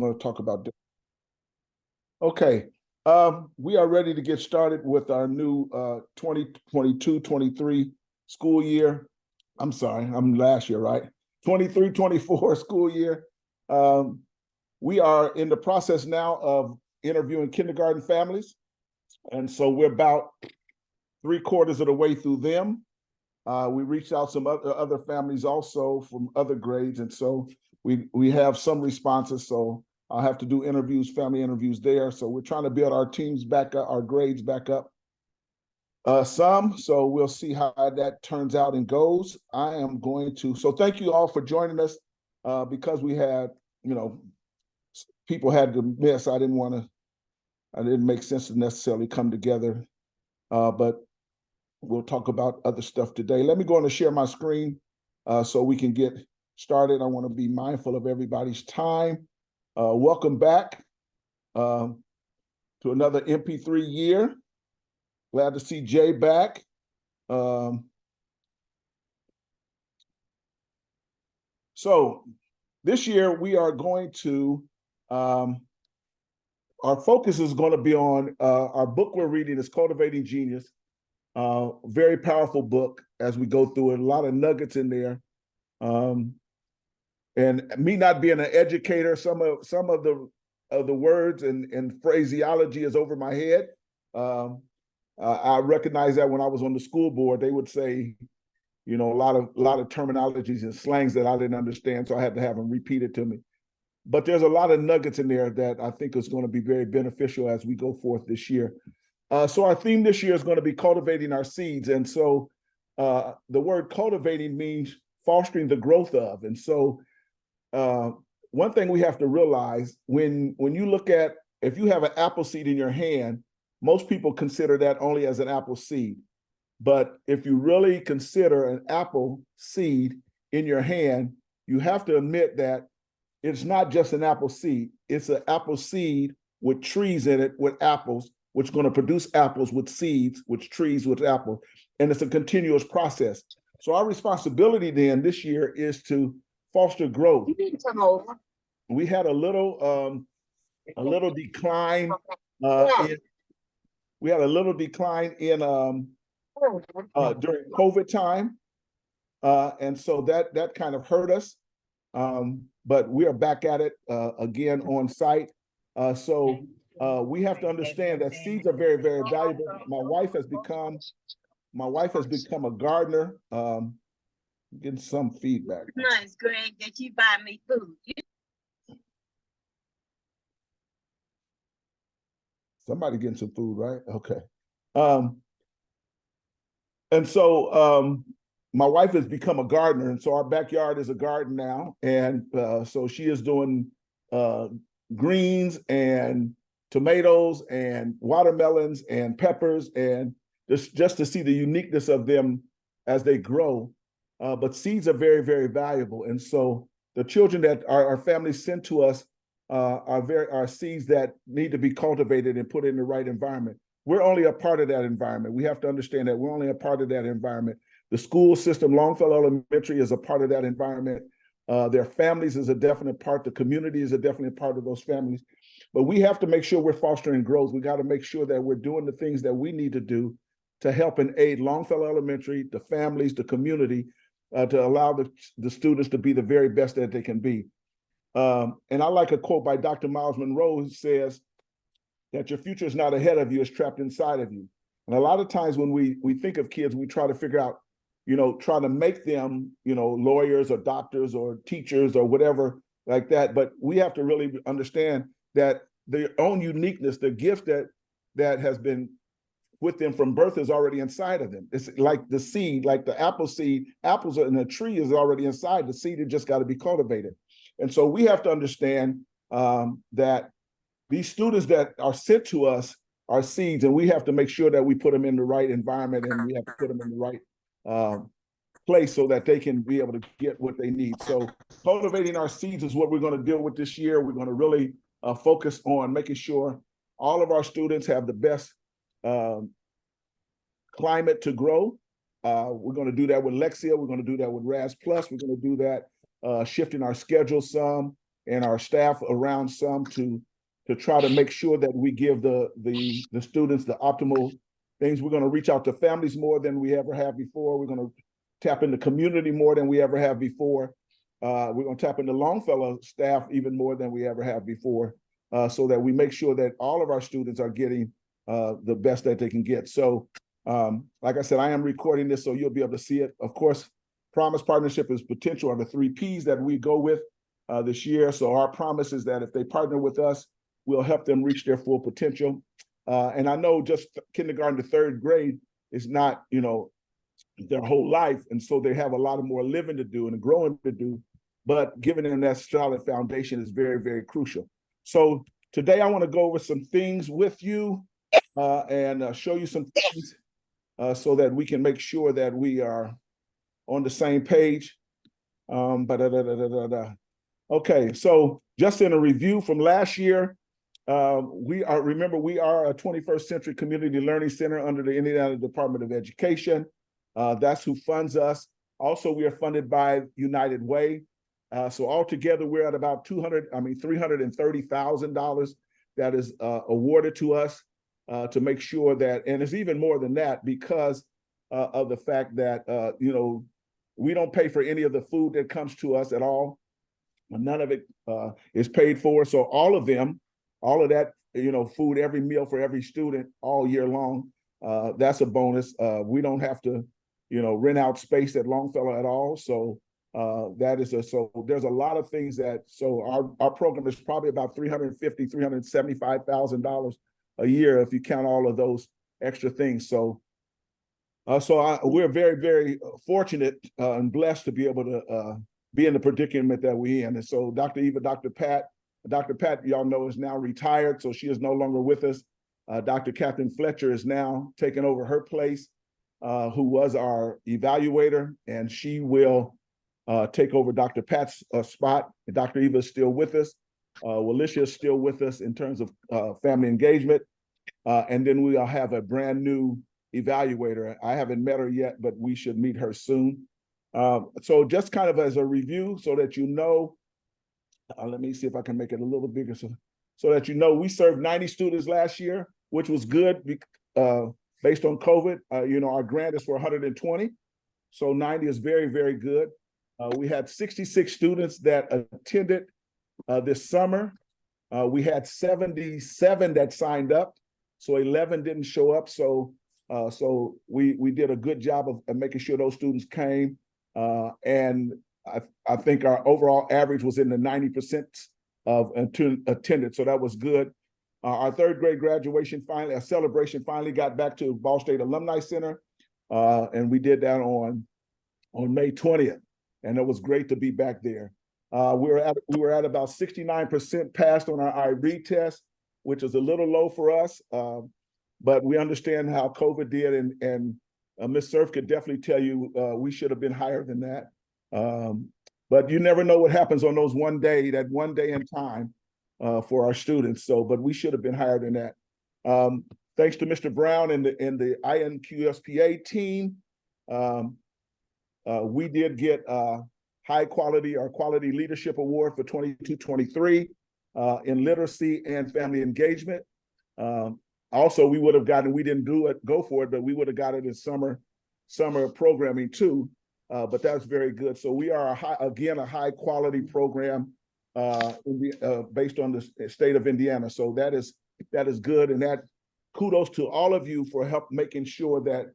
going to talk about this. Okay, we are ready to get started with our new 2022-23 school year. I'm sorry, I'm last year, right? 23-24 school year. We are in the process now of interviewing kindergarten families. And so we're about 3/4 of the way through them. We reached out some other families also from other grades. And so we have some responses. So I'll have to do family interviews there. So we're trying to build our teams back up, our grades back up some. So we'll see how that turns out and goes. So thank you all for joining us because we had, people had to miss. I didn't make sense to necessarily come together, but we'll talk about other stuff today. Let me go on and share my screen so we can get started. I want to be mindful of everybody's time. Welcome back to another MP3 year. Glad to see Jay back. So this year we are going to, our focus is going to be on our book we're reading is Cultivating Genius. Very powerful book as we go through it. A lot of nuggets in there. And me not being an educator, some of the words and phraseology is over my head. I recognize that when I was on the school board, they would say, a lot of terminologies and slangs that I didn't understand, so I had to have them repeat it to me. But there's a lot of nuggets in there that I think is going to be very beneficial as we go forth this year. So our theme this year is going to be cultivating our seeds. And so the word cultivating means fostering the growth of. And so one thing we have to realize when you look at, if you have an apple seed in your hand, most people consider that only as an apple seed. But if you really consider an apple seed in your hand, you have to admit that it's not just an apple seed. It's an apple seed with trees in it with apples, which is going to produce apples with seeds, with trees with apples. And it's a continuous process. So our responsibility then this year is to foster growth. We had a little decline during COVID time. And so that kind of hurt us. But we are back at it again on site. So we have to understand that seeds are very, very valuable. My wife has become a gardener. Getting some feedback. Nice, Greg, that you buy me food. Somebody getting some food, right? Okay. And so my wife has become a gardener, and so our backyard is a garden now. And so she is doing greens and tomatoes and watermelons and peppers, and just to see the uniqueness of them as they grow. But seeds are very, very valuable. And so the children that our families send to us are seeds that need to be cultivated and put in the right environment. We're only a part of that environment. We have to understand that we're only a part of that environment. The school system, Longfellow Elementary, is a part of that environment. Their families is a definite part. The community is a definite part of those families. But we have to make sure we're fostering growth. We got to make sure that we're doing the things that we need to do to help and aid Longfellow Elementary, the families, the community, to allow the students to be the very best that they can be. And I like a quote by Dr. Miles Monroe who says that your future is not ahead of you, it's trapped inside of you. And a lot of times when we think of kids, we try to figure out, try to make them, lawyers or doctors or teachers or whatever like that. But we have to really understand that their own uniqueness, the gift that has been with them from birth is already inside of them. It's like the seed, like the apple seed. Apples in a tree is already inside the seed. It just got to be cultivated. And so we have to understand that these students that are sent to us are seeds, and we have to make sure that we put them in the right environment and we have to put them in the right place so that they can be able to get what they need. So cultivating our seeds is what we're going to deal with this year. We're going to really focus on making sure all of our students have the best climate to grow. We're going to do that with Lexia. We're going to do that with RAS Plus. We're going to do that shifting our schedule some. and our staff around some to try to make sure that we give the students the optimal things. We're going to reach out to families more than we ever have before. We're going to tap into community more than we ever have before. We're going to tap into Longfellow staff even more than we ever have before, so that we make sure that all of our students are getting the best that they can get. So, like I said, I am recording this, so you'll be able to see it. Of course, Promise Partnership is potential are the 3 Ps that we go with this year. So our promise is that if they partner with us, we'll help them reach their full potential. And I know just kindergarten to 3rd grade is not, their whole life. And so they have a lot of more living to do and growing to do, but giving them that solid foundation is very, very crucial. So today I want to go over some things with you and show you some things so that we can make sure that we are on the same page. Okay, so just in a review from last year, we are a 21st Century Community Learning Center under the Indiana Department of Education. That's who funds us. Also, we are funded by United Way. So altogether, we're at about $330,000 that is awarded to us to make sure that, and it's even more than that because of the fact that, we don't pay for any of the food that comes to us at all. None of it is paid for. So all of that, food, every meal for every student all year long, that's a bonus. We don't have to, rent out space at Longfellow at all. So so there's a lot of things so our program is probably about $375,000 a year if you count all of those extra things. So we're very, very fortunate and blessed to be able to be in the predicament that we're in. And so Dr. Pat, y'all know, is now retired, so she is no longer with us. Dr. Catherine Fletcher is now taking over her place, who was our evaluator, and she will take over Dr. Pat's spot. And Dr. Eva is still with us. Walicia is still with us in terms of family engagement. And then we'll have a brand new evaluator. I haven't met her yet, but we should meet her soon. So just kind of as a review so that let me see if I can make it a little bigger so that we served 90 students last year, which was good based on COVID. Our grant is for 120, so 90 is very, very good. We had 66 students that attended this summer. We had 77 that signed up, so 11 didn't show up. So we did a good job of making sure those students came. And I think our overall average was in the 90% of attendance, so that was good. Our 3rd grade graduation celebration finally got back to Ball State Alumni Center, and we did that on May 20th, and it was great to be back there. We were at about 69% passed on our IRE test, which is a little low for us, but we understand how COVID did, and Ms. Surf could definitely tell you we should have been higher than that. But you never know what happens on that one day in time for our students. So, but we should have been higher than that. Thanks to Mr. Brown and the INQSPA team, we did get Quality Leadership Award for 22-23 in literacy and family engagement. Also, we would have gotten, we didn't go for it, but we would have got it in summer programming too. But that's very good. So we are a high quality program based on the state of Indiana. So that is good, and that kudos to all of you for making sure that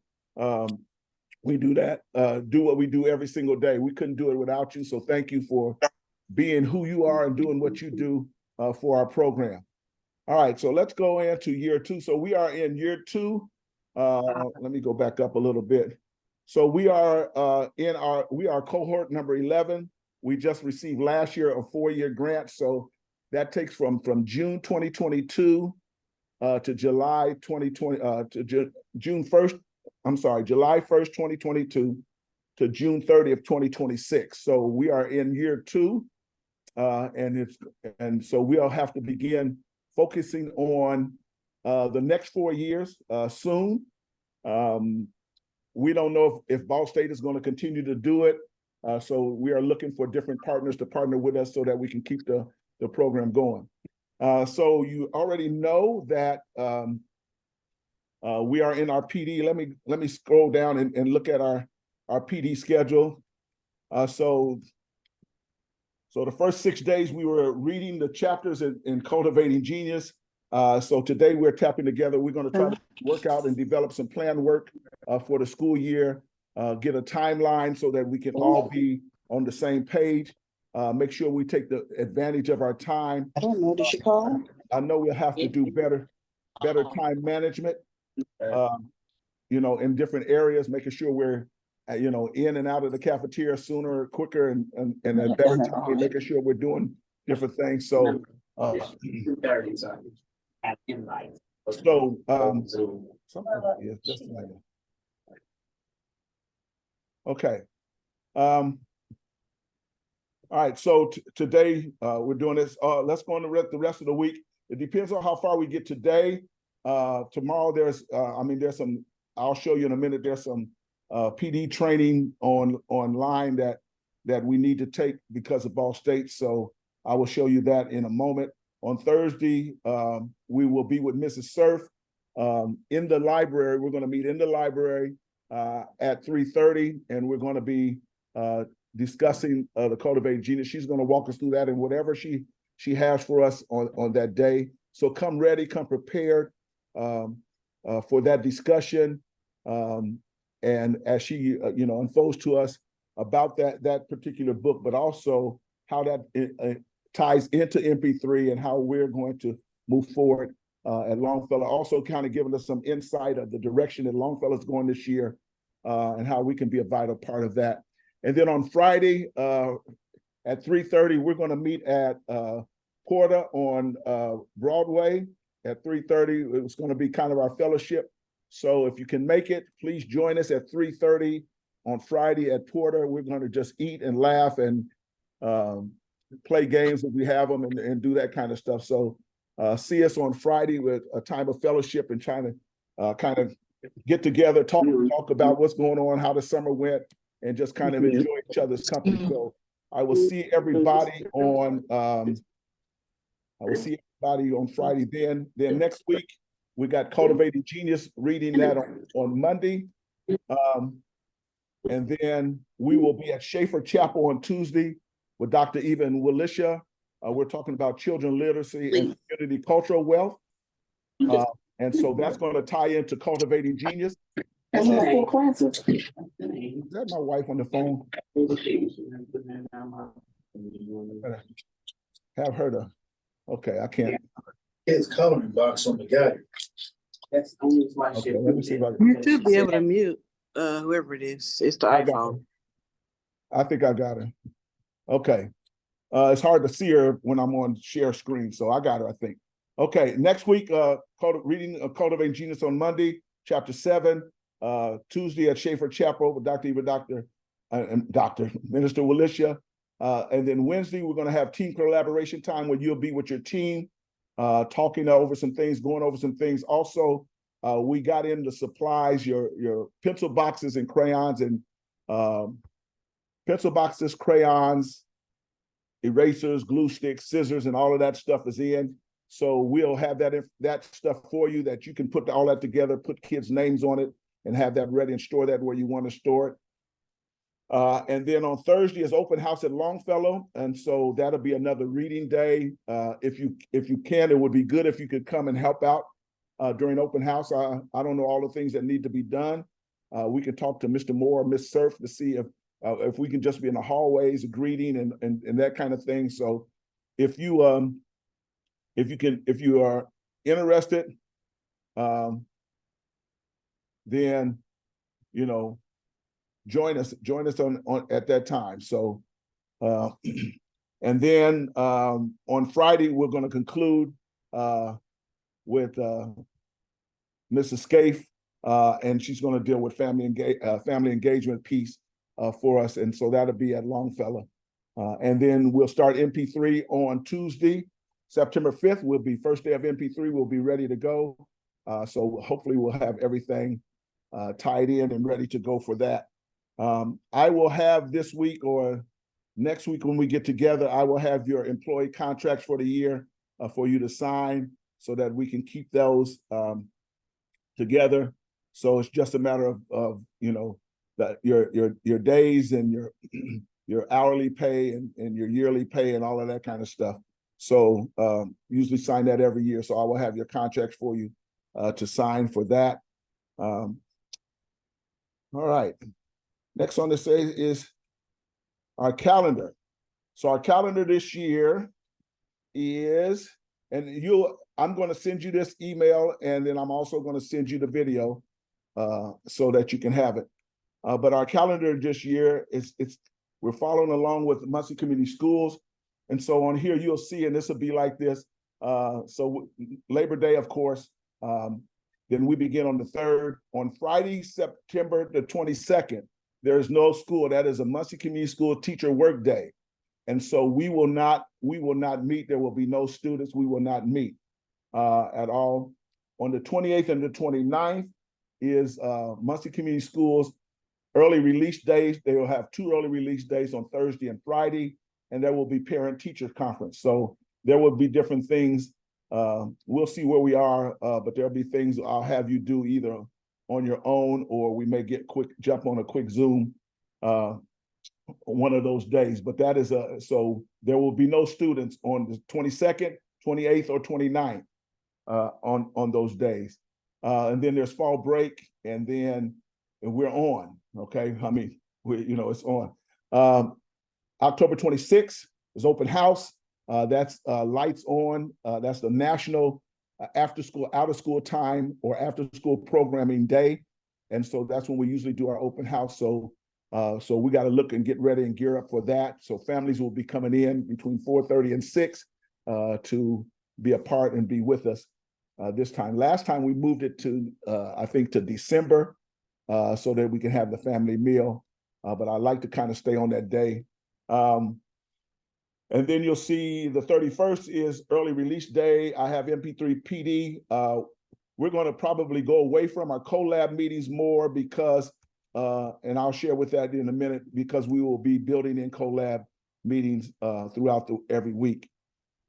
we do that, do what we do every single day. We couldn't do it without you. So thank you for being who you are and doing what you do for our program. All right, so let's go into year 2. So we are in year 2. Let me go back up a little bit. So we are cohort number 11. We just received last year a 4-year grant. So that takes from June 2022 to July 2020 to July 1st, 2022 to June 30th, 2026. So we are in year 2, and so we'll have to begin focusing on the next 4 years soon. We don't know if Ball State is going to continue to do it So we are looking for different partners to partner with us so that we can keep the program going. So you already know that we are in our PD. Let me scroll down and look at our PD schedule. So the first 6 days we were reading the chapters in Cultivating Genius. So today we're tapping together. We're going to try to work out and develop some plan work for the school year, get a timeline so that we can all be on the same page, make sure we take the advantage of our time. I don't know, did she call? I know we'll have to do better time management, you know, in different areas, making sure we're, you know, in and out of the cafeteria sooner, quicker, and at better time, making sure we're doing different things. So, okay. All right, so today we're doing this. Let's go on the rest of the week. It depends on how far we get today. Tomorrow there's some, I'll show you in a minute, there's some PD training online that we need to take because of Ball State. So I will show you that in a moment. On Thursday, we will be with Mrs. Surf in the library. We're going to meet in the library at 3:30, and we're going to be discussing the Cultivating Genius. She's going to walk us through that and whatever she has for us on that day. So come ready, come prepared for that discussion. And as she unfolds to us about that particular book, but also how that ties into MP3 and how we're going to move forward at Longfellow. Also kind of giving us some insight of the direction that Longfellow is going this year and how we can be a vital part of that. And then on Friday at 3:30, we're going to meet at Porter on Broadway at 3:30. It's going to be kind of our fellowship. So if you can make it, please join us at 3:30 on Friday at Porter. We're going to just eat and laugh and play games if we have them and do that kind of stuff. So see us on Friday with a time of fellowship and trying to kind of get together, talk about what's going on, how the summer went, and just kind of enjoy each other's company. So I will see everybody on Friday. Then next week we got Cultivating Genius, reading that on Monday. And then we will be at Schaefer Chapel on Tuesday with Dr. Eva and Willisha. We're talking about children literacy and community cultural wealth. And so that's going to tie into Cultivating Genius. Is that my wife on the phone? Have her to, okay, I can't. It's coloring box on the guy. Okay, let me see if I can. You should be able to mute whoever it is. It's the iPhone. I think I got her. Okay. It's hard to see her when I'm on share screen, so I got her, I think. Okay, next week, reading Cultivating Genius on Monday, chapter 7. Tuesday at Schaefer Chapel with Dr. Eva, Minister Willisha. And then Wednesday, we're going to have team collaboration time where you'll be with your team, talking over some things, going over some things. Also, we got in the supplies, your pencil boxes and crayons, and pencil boxes, crayons, erasers, glue sticks, scissors, and all of that stuff is in. So we'll have that stuff for you that you can put all that together, put kids' names on it, and have that ready and store that where you want to store it. And then on Thursday is open house at Longfellow. And so that'll be another reading day. If you can, it would be good if you could come and help out during open house. I don't know all the things that need to be done. We can talk to Mr. Moore or Miss Surf to see if we can just be in the hallways greeting and that kind of thing. So if you are interested, then join us on at that time. So and then on Friday we're going to conclude with Mrs. Scaife, and she's going to deal with family engagement piece for us, and so that'll be at Longfellow. And then we'll start MP3 on Tuesday, September 5th. Will be first day of MP3. We'll be ready to go. So hopefully we'll have everything tied in and ready to go for that. I will have this week or next week when we get together, I will have your employee contracts for the year for you to sign so that we can keep those together. So it's just a matter of you know, that your days and your your hourly pay and your yearly pay and all of that kind of stuff. So usually sign that every year. So I will have your contracts for you to sign for that. All right. Next on this is our calendar. So our calendar this year is, and I'm going to send you this email, and then I'm also going to send you the video so that you can have it. But our calendar this year we're following along with Muncie Community Schools. And so on here, you'll see, and this will be like this. So Labor Day, of course, then we begin on the 3rd. On Friday, September the 22nd, there is no school. That is a Muncie Community School teacher work day. And so we will not meet. There will be no students. We will not meet at all. On the 28th and the 29th is Muncie Community Schools early release days. They will have 2 early release days on Thursday and Friday, and there will be parent-teacher conference. So there will be different things. We'll see where we are, but there'll be things I'll have you do either on your own, or we may jump on a quick Zoom one of those days. But that is so there will be no students on the 22nd, 28th, or 29th on those days. And then there's fall break, and then we're on. Okay, I mean, it's on. October 26th is open house. That's lights on. That's the National After School, Out of School Time or After School Programming Day, and so that's when we usually do our open house. So we got to look and get ready and gear up for that. So families will be coming in between 4:30 and 6 to be a part and be with us this time. Last time we moved it to I think to December so that we can have the family meal. But I like to kind of stay on that day. And then you'll see the 31st is early release day. I have MP3 PD. We're going to probably go away from our collab meetings more because, and I'll share with that in a minute, because we will be building in collab meetings throughout every week.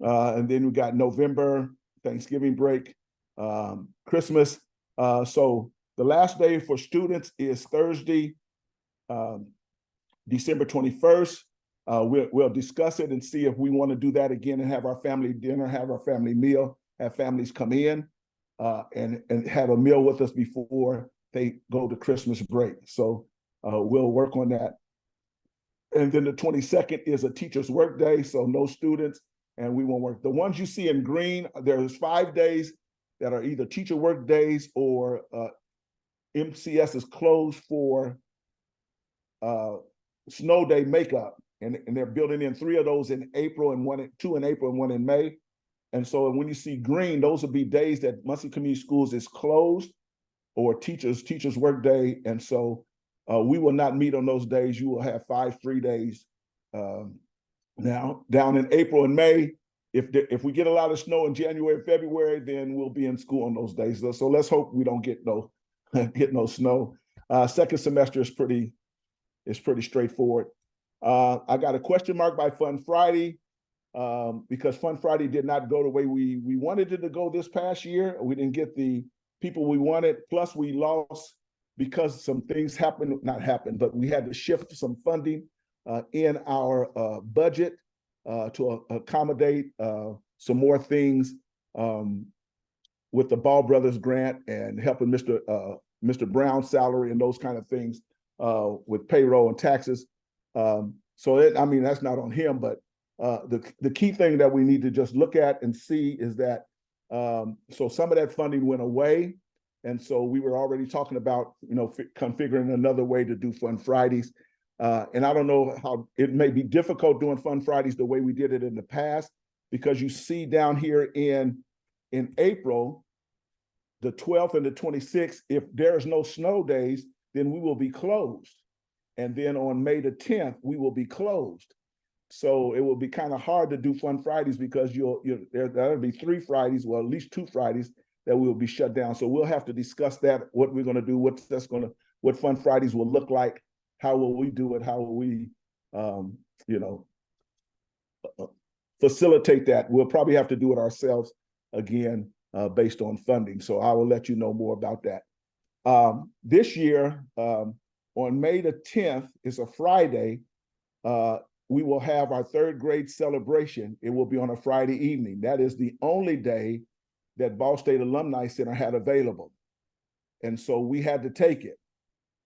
And then we got November, Thanksgiving break, Christmas. So the last day for students is Thursday, December 21st. We'll discuss it and see if we want to do that again and have our family dinner, have our family meal, have families come in and have a meal with us before they go to Christmas break. So we'll work on that. And then the 22nd is a teacher's work day, so no students, and we won't work. The ones you see in green, there's 5 days that are either teacher work days or MCS is closed for snow day makeup. And they're building in 3 of those in April and 2 in April and 1 in May. And so when you see green, those will be days that Muncie Community Schools is closed or teachers work day. And so we will not meet on those days. You will have 5 free days. Now down in April and May, if we get a lot of snow in January and February, then we'll be in school on those days. So let's hope we don't get no snow. Second semester is pretty straightforward. I got a question mark by Fun Friday because Fun Friday did not go the way we wanted it to go this past year. We didn't get the people we wanted. Plus, we lost because some things not happened, but we had to shift some funding in our budget to accommodate some more things with the Ball Brothers grant and helping Mr. Brown's salary and those kind of things with payroll and taxes. So that's not on him, but the key thing that we need to just look at and see is that so some of that funding went away, and so we were already talking about configuring another way to do Fun Fridays, and I don't know how it may be difficult doing Fun Fridays the way we did it in the past, because you see down here in April, the 12th and the 26th, if there's no snow days, then we will be closed. And then on May the 10th, we will be closed. So it will be kind of hard to do Fun Fridays because there'll be 3 Fridays, well, at least 2 Fridays that we will be shut down. So we'll have to discuss that, what we're going to do, what Fun Fridays will look like how will we do it? How will we, facilitate that? We'll probably have to do it ourselves again, based on funding. So I will let you know more about that. This year, on May the 10th, is a Friday, we will have our third grade celebration. It will be on a Friday evening. That is the only day that Ball State Alumni Center had available. And so we had to take it.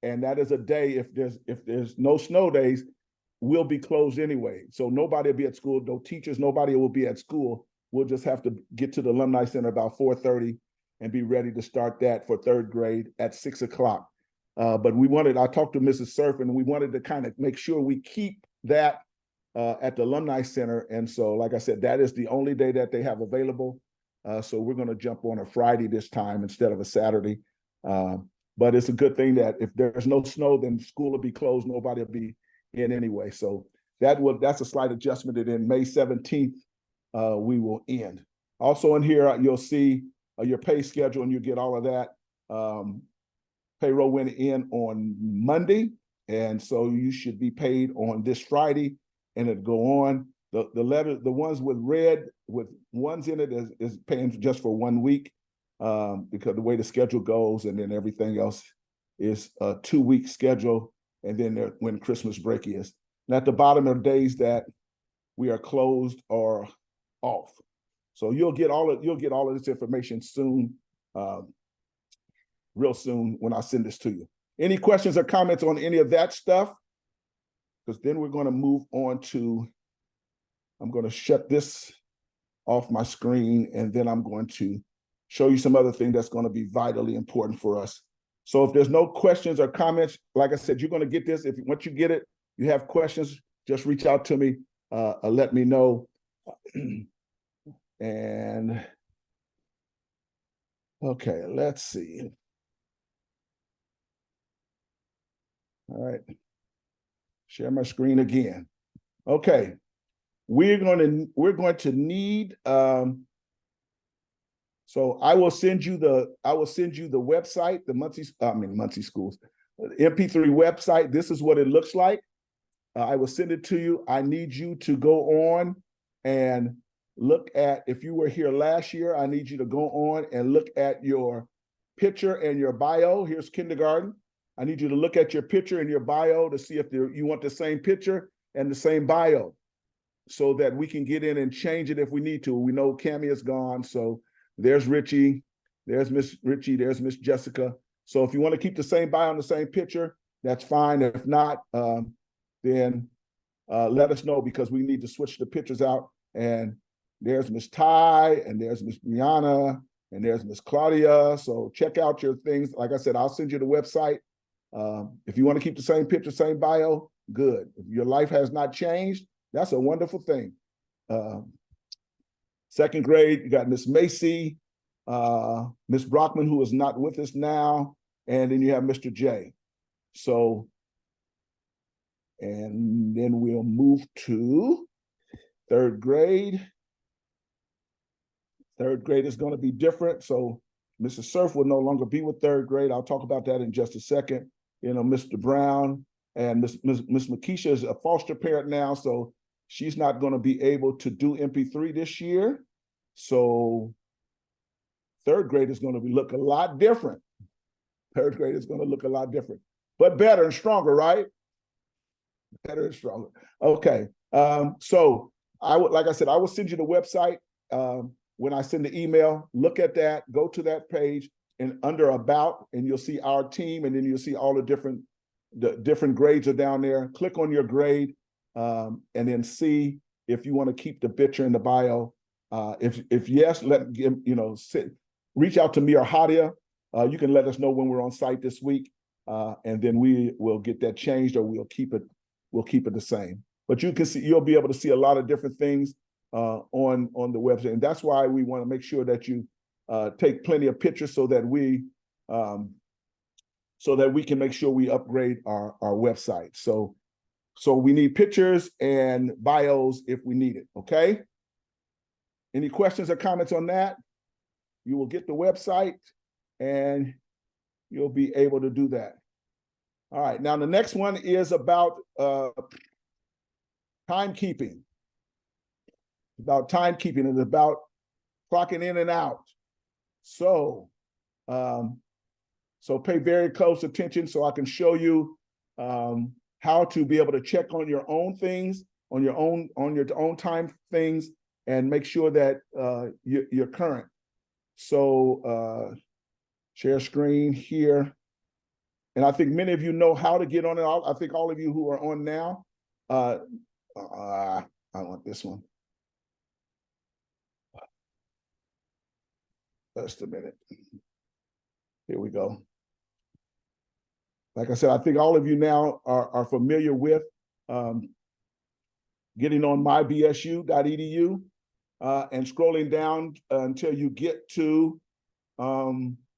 And that is a day, if there's no snow days, we'll be closed anyway. So nobody will be at school, no teachers, nobody will be at school. We'll just have to get to the Alumni Center about 4:30 and be ready to start that for third grade at 6 o'clock. But I talked to Mrs. Surf, and we wanted to kind of make sure we keep that at the Alumni Center. And so, like I said, that is the only day that they have available. So we're going to jump on a Friday this time instead of a Saturday. But it's a good thing that if there's no snow, then school will be closed. Nobody will be in anyway. So that's a slight adjustment. And then May 17th, we will end. Also in here, you'll see your pay schedule, and you get all of that. Payroll went in on Monday, and so you should be paid on this Friday, and it'll go on. The letter, the ones with red with ones in it is paying just for 1 week, because the way the schedule goes, and then everything else is a 2-week schedule, and then when Christmas break is. And at the bottom are days that we are closed or off. So you'll get all of this information soon, real soon when I send this to you. Any questions or comments on any of that stuff? Because then we're going to move on to, I'm going to shut this off my screen, and then I'm going to show you some other thing that's going to be vitally important for us. So if there's no questions or comments, like I said, you're going to get this. Once you get it, you have questions, just reach out to me, let me know. And okay, let's see. All right, share my screen again. Okay, we're going to need. So I will send you the website, the Muncie Schools, MP3 website. This is what it looks like. I will send it to you. I need you to go on and look at, if you were here last year, I need you to go on and look at your picture and your bio. Here's kindergarten. I need you to look at your picture and your bio to see if you want the same picture and the same bio, so that we can get in and change it if we need to. We know Cammie is gone, so there's Richie, there's Miss Richie, there's Miss Jessica. So if you want to keep the same bio and the same picture, that's fine. If not, then let us know, because we need to switch the pictures out. And there's Miss Ty, and there's Miss Brianna, and there's Miss Claudia. So check out your things. Like I said, I'll send you the website. If you want to keep the same picture, same bio, good. If your life has not changed, that's a wonderful thing. Second grade, you got Miss Macy, Miss Brockman, who is not with us now, and then you have Mr. J. So, and then we'll move to third grade. Third grade is going to be different. So Mrs. Surf will no longer be with third grade. I'll talk about that in just a second. You know, Mr. Brown and Miss Makisha is a foster parent now, so she's not going to be able to do MP3 this year. So third grade is going to look a lot different. Third grade is going to look a lot different, but better and stronger, right? Better and stronger. Okay. So like I said, I will send you the website when I send the email. Look at that, go to that page, and under about, and you'll see our team, and then you'll see all the different grades are down there. Click on your grade, and then see if you want to keep the picture in the bio. If yes, reach out to me or Hadia. You can let us know when we're on site this week, and then we will get that changed, or we'll keep it the same. But you can see, you'll be able to see a lot of different things on the website, and that's why we want to make sure that you take plenty of pictures, so that we can make sure we upgrade our website. So we need pictures and bios if we need it. Okay. Any questions or comments on that? You will get the website, and you'll be able to do that. All right, now the next one is about timekeeping. About timekeeping, it's about clocking in and out. So, so pay very close attention so I can show you how to be able to check on your own things, on your own time things, and make sure that you're current. So share screen here. And I think many of you know how to get on it. I think all of you who are on now, I want this one. Just a minute. Here we go. Like I said, I think all of you now are familiar with getting on mybsu.edu and scrolling down until you get to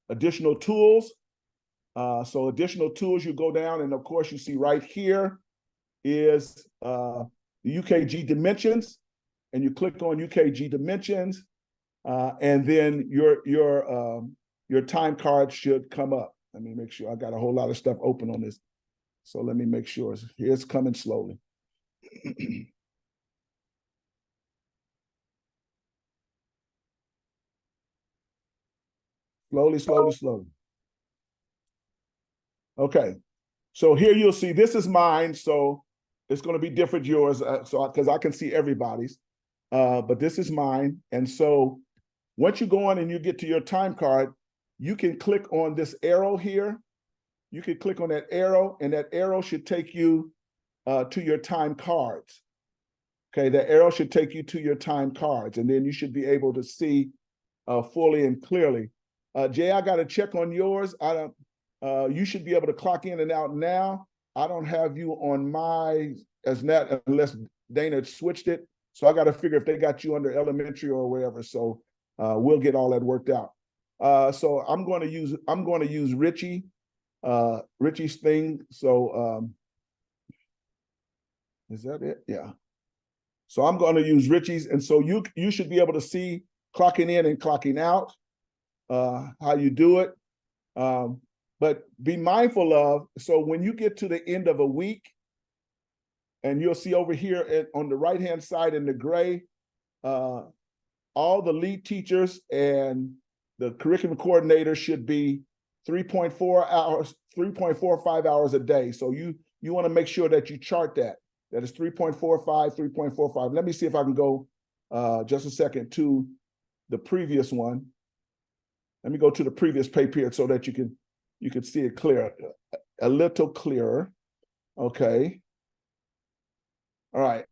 additional tools. So additional tools, you go down, and of course you see right here is the UKG dimensions, and you click on UKG dimensions, and then your time card should come up. Let me make sure. I got a whole lot of stuff open on this, so let me make sure. It's coming slowly. Slowly. Okay, so here you'll see, this is mine, so it's going to be different yours, because I can see everybody's, but this is mine. And so once you go on and you get to your time card, you can click on this arrow here. You can click on that arrow, and that arrow should take you to your time cards. Okay, the arrow should take you to your time cards, and then you should be able to see fully and clearly. Jay, I got to check on yours. You should be able to clock in and out now. I don't have you on my as net unless Dana switched it. So I got to figure if they got you under elementary or wherever. So we'll get all that worked out. So I'm going to use Richie's thing. So is that it? Yeah. So I'm going to use Richie's, and so you should be able to see clocking in and clocking out, how you do it. But be mindful of, so when you get to the end of a week, and you'll see over here on the right-hand side in the gray, all the lead teachers and the curriculum coordinator should be 3.4 hours, 3.45 hours a day. So you want to make sure that you chart that. That is 3.45, 3.45. Let me see if I can go just a second to the previous one. Let me go to the previous pay period so that you can see it clear, a little clearer. Okay. All right.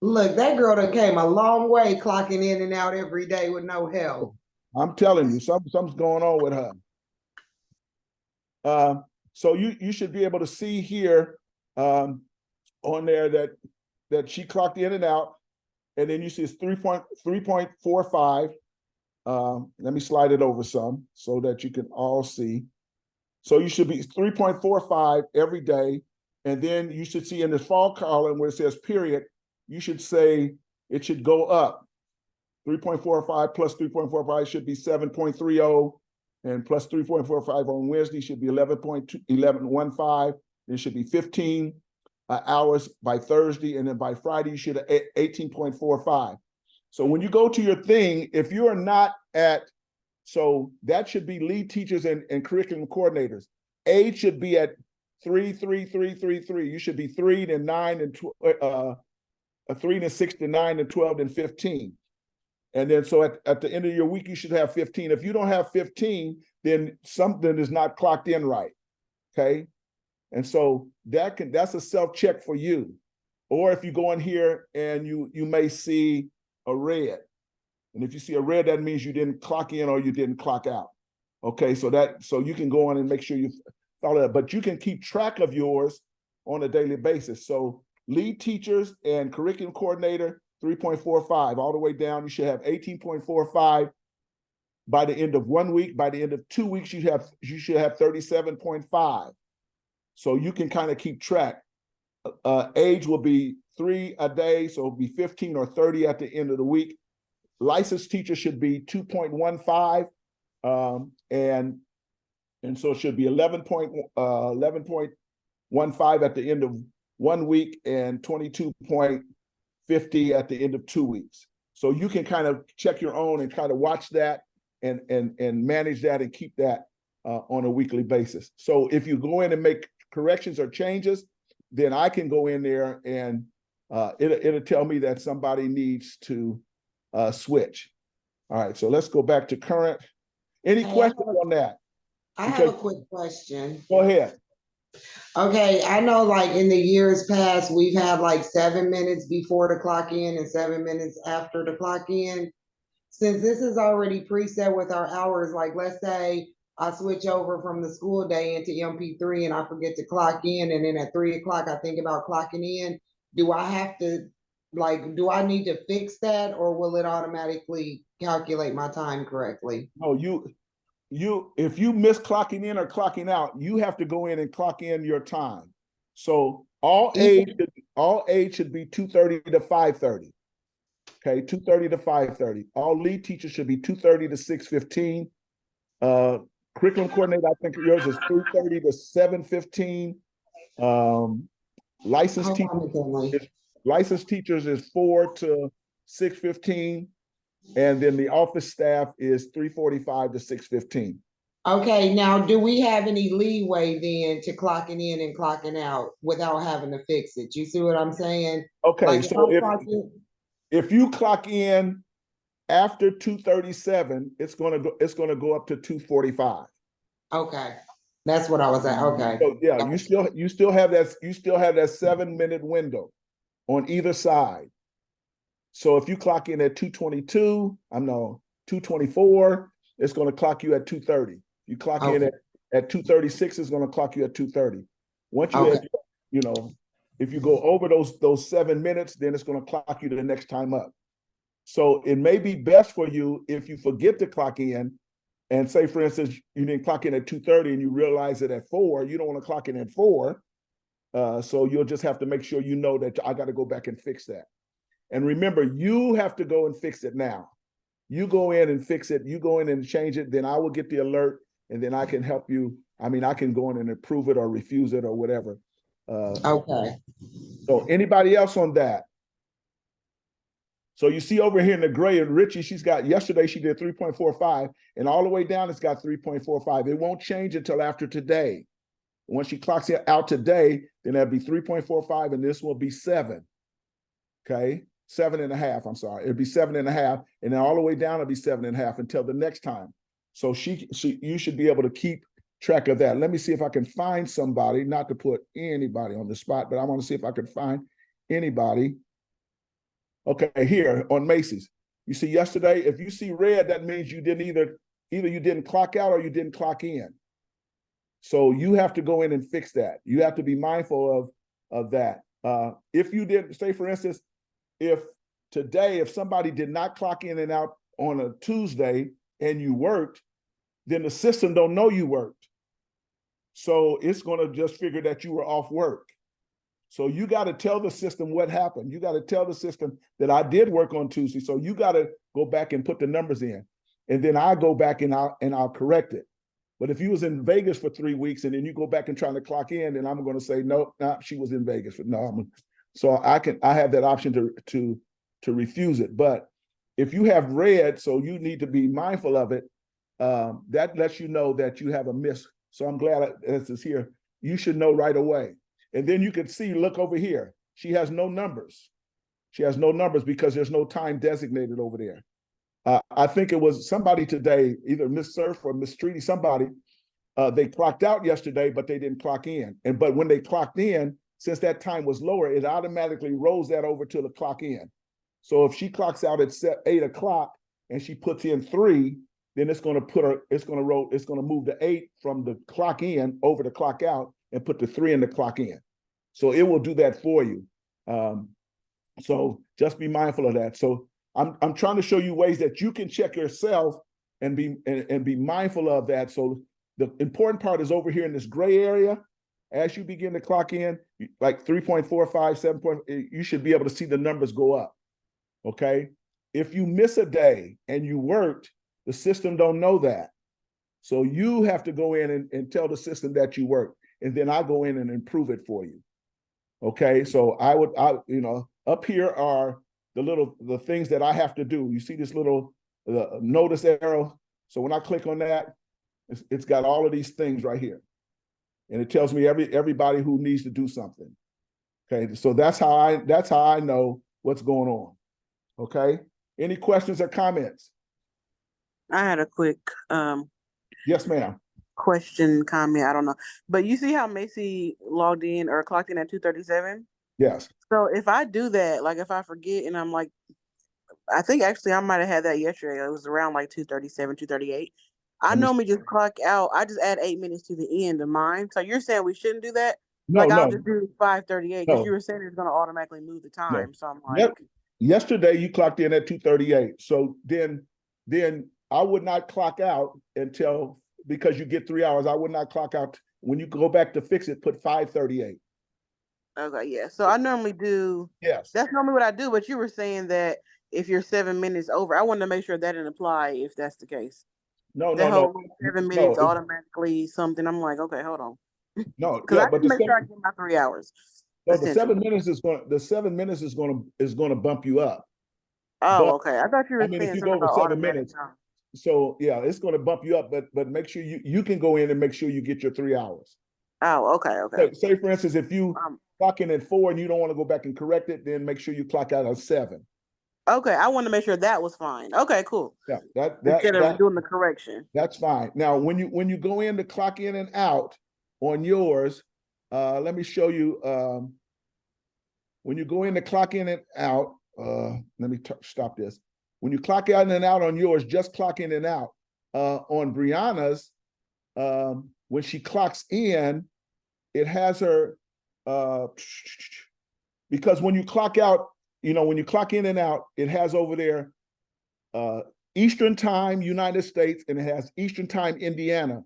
Look, that girl that came a long way clocking in and out every day with no help. I'm telling you, something's going on with her. So you should be able to see here on there that she clocked in and out, and then you see it's 3.45. Let me slide it over some so that you can all see. So you should be 3.45 every day. And then you should see in the fall column where it says period, you should say it should go up. 3.45 plus 3.45 should be 7.30, and plus 3.45 on Wednesday should be 11.15. It should be 15 hours by Thursday, and then by Friday you should have 18.45. So when you go to your thing, if you are not at, so that should be lead teachers and curriculum coordinators. Age should be at 3, 3, 3, 3, 3. You should be 3 to 9 and 3 to 6 to 9 to 12 and 15. And then so at the end of your week, you should have 15. If you don't have 15, then something is not clocked in right. Okay. And so that's a self-check for you. Or if you go in here and you may see a red. And if you see a red, that means you didn't clock in or you didn't clock out. Okay, so you can go on and make sure you follow that, but you can keep track of yours on a daily basis. So lead teachers and curriculum coordinator, 3.45 all the way down. You should have 18.45 by the end of 1 week. By the end of 2 weeks, you should have 37.5. So you can kind of keep track. Age will be 3 a day, so it'll be 15 or 30 at the end of the week. Licensed teacher should be 2.15, and And so it should be 11.15 at the end of 1 week and 22.50 at the end of 2 weeks. So you can kind of check your own and kind of watch that and manage that and keep that on a weekly basis. So if you go in and make corrections or changes, then I can go in there and it'll tell me that somebody needs to switch. All right, so let's go back to current. Any questions on that? I have a quick question. Go ahead. Okay, I know like in the years past, we've had like 7 minutes before the clock in and 7 minutes after the clock in. Since this is already preset with our hours, like let's say I switch over from the school day into MP3 and I forget to clock in, and then at 3 o'clock I think about clocking in. Do I have to, like, do I need to fix that, or will it automatically calculate my time correctly? No, if you miss clocking in or clocking out, you have to go in and clock in your time. So all aid should be 2:30 to 5:30. Okay, 2:30 to 5:30. All lead teachers should be 2:30 to 6:15. Curriculum coordinator, I think yours is 3:30 to 7:15. Licensed teachers is 4 to 6:15. And then the office staff is 3:45 to 6:15. Okay, now do we have any leeway then to clocking in and clocking out without having to fix it? You see what I'm saying? Okay, Like so if you clock in after 2:37, it's gonna go up to 2:45. Okay, that's what I was at. Okay. So yeah, you still have that 7-minute window on either side. So if you clock in at 2:24, it's going to clock you at 2:30. You clock in at 2:36, it's going to clock you at 2:30. Once you have, if you go over those 7 minutes, then it's going to clock you to the next time up. So it may be best for you if you forget to clock in, and say, for instance, you didn't clock in at 2:30 and you realize it at 4. You don't want to clock in at 4. So you'll just have to make sure you know that I got to go back and fix that. And remember, you have to go and fix it now. You go in and fix it. You go in and change it. Then I will get the alert, and then I can help you. I mean, I can go in and approve it or refuse it or whatever. Okay. So anybody else on that? So you see over here in the gray, and Richie, yesterday she did 3.45, and all the way down it's got 3.45. It won't change until after today. Once she clocks it out today, then that'll be 3.45, and this will be 7. Okay, 7.5. I'm sorry, it'll be 7.5, and then all the way down it'll be 7.5 until the next time. So you should be able to keep track of that. Let me see if I can find somebody, not to put anybody on the spot, but I want to see if I can find anybody. Okay, here on Macy's. You see yesterday, if you see red, that means you didn't either you didn't clock out or you didn't clock in. So you have to go in and fix that. You have to be mindful of that. If you didn't, say for instance, if somebody did not clock in and out on a Tuesday and you worked, then the system don't know you worked. So it's going to just figure that you were off work. So you got to tell the system what happened. You got to tell the system that I did work on Tuesday. So you got to go back and put the numbers in, and then I go back and I'll correct it. But if you was in Vegas for 3 weeks and then you go back and try to clock in, then I'm going to say no, she was in Vegas. So I have that option to refuse it. But if you have red, so you need to be mindful of it. That lets you know that you have a miss. So I'm glad this is here. You should know right away. And then you can see, look over here. She has no numbers. She has no numbers because there's no time designated over there. I think it was somebody today, either Miss Surf or Miss Treaty, somebody, they clocked out yesterday, but they didn't clock in. But when they clocked in, since that time was lower, it automatically rolls that over to the clock in. So if she clocks out at 8 o'clock and she puts in 3, then it's going to move the 8 from the clock in over the clock out and put the 3 in the clock in. So it will do that for you. So just be mindful of that. So I'm trying to show you ways that you can check yourself and be mindful of that. So the important part is over here in this gray area. As you begin to clock in, like 3.45, 7. You should be able to see the numbers go up. Okay. If you miss a day and you worked, the system don't know that. So you have to go in and tell the system that you work, and then I go in and improve it for you. Okay, so up here are the things that I have to do. You see this little notice arrow? So when I click on that, it's got all of these things right here. And it tells me everybody who needs to do something. Okay, so that's how I know what's going on. Okay, any questions or comments? I had a quick Yes, ma'am. question, comment, I don't know. But you see how Macy logged in or clocked in at 2:37? Yes. So if I do that, like if I forget and I'm like, I think actually I might have had that yesterday. It was around like 2:37, 2:38. I normally just clock out. I just add 8 minutes to the end of mine. So you're saying we shouldn't do that? No, Like I'll no, just do 5:38 because you no, were saying it's gonna automatically move the no. time. So I'm Yep. like, Yesterday you clocked in at 2:38. So then I would not clock out until, because you get 3 hours, I would not clock out. When you go back to fix it, put 5:38. okay, yeah. So I normally do. Yes. That's normally what I do. But you were saying that if you're 7 minutes over, I wanted to make sure that didn't apply if that's the case. No, That no, no, whole 7 minutes no, automatically something. I'm like, okay, hold on. no. Because Yeah, I but need to make sure I get my 3 hours, the 7 essentially. minutes is going to bump you up. Oh, But okay. I thought you I were mean, if saying you go something over about 7 minutes, automatic time. so yeah, it's going to bump you up. But make sure you can go in and make sure you get your 3 hours. Oh, okay, okay. Say for instance, if you Um, clock in at 4 and you don't want to go back and correct it, then make sure you clock out at 7. okay, I want to make sure that was fine. Okay, cool. Yeah, Instead of doing the correction. that's fine. Now, when you go in to clock in and out on yours, let me show you. When you go in to clock in and out, let me stop this. When you clock in and out on yours, just clock in and out. On Brianna's, when she clocks in, it has her, because when you clock out, when you clock in and out, it has over there Eastern Time, United States, and it has Eastern Time, Indiana.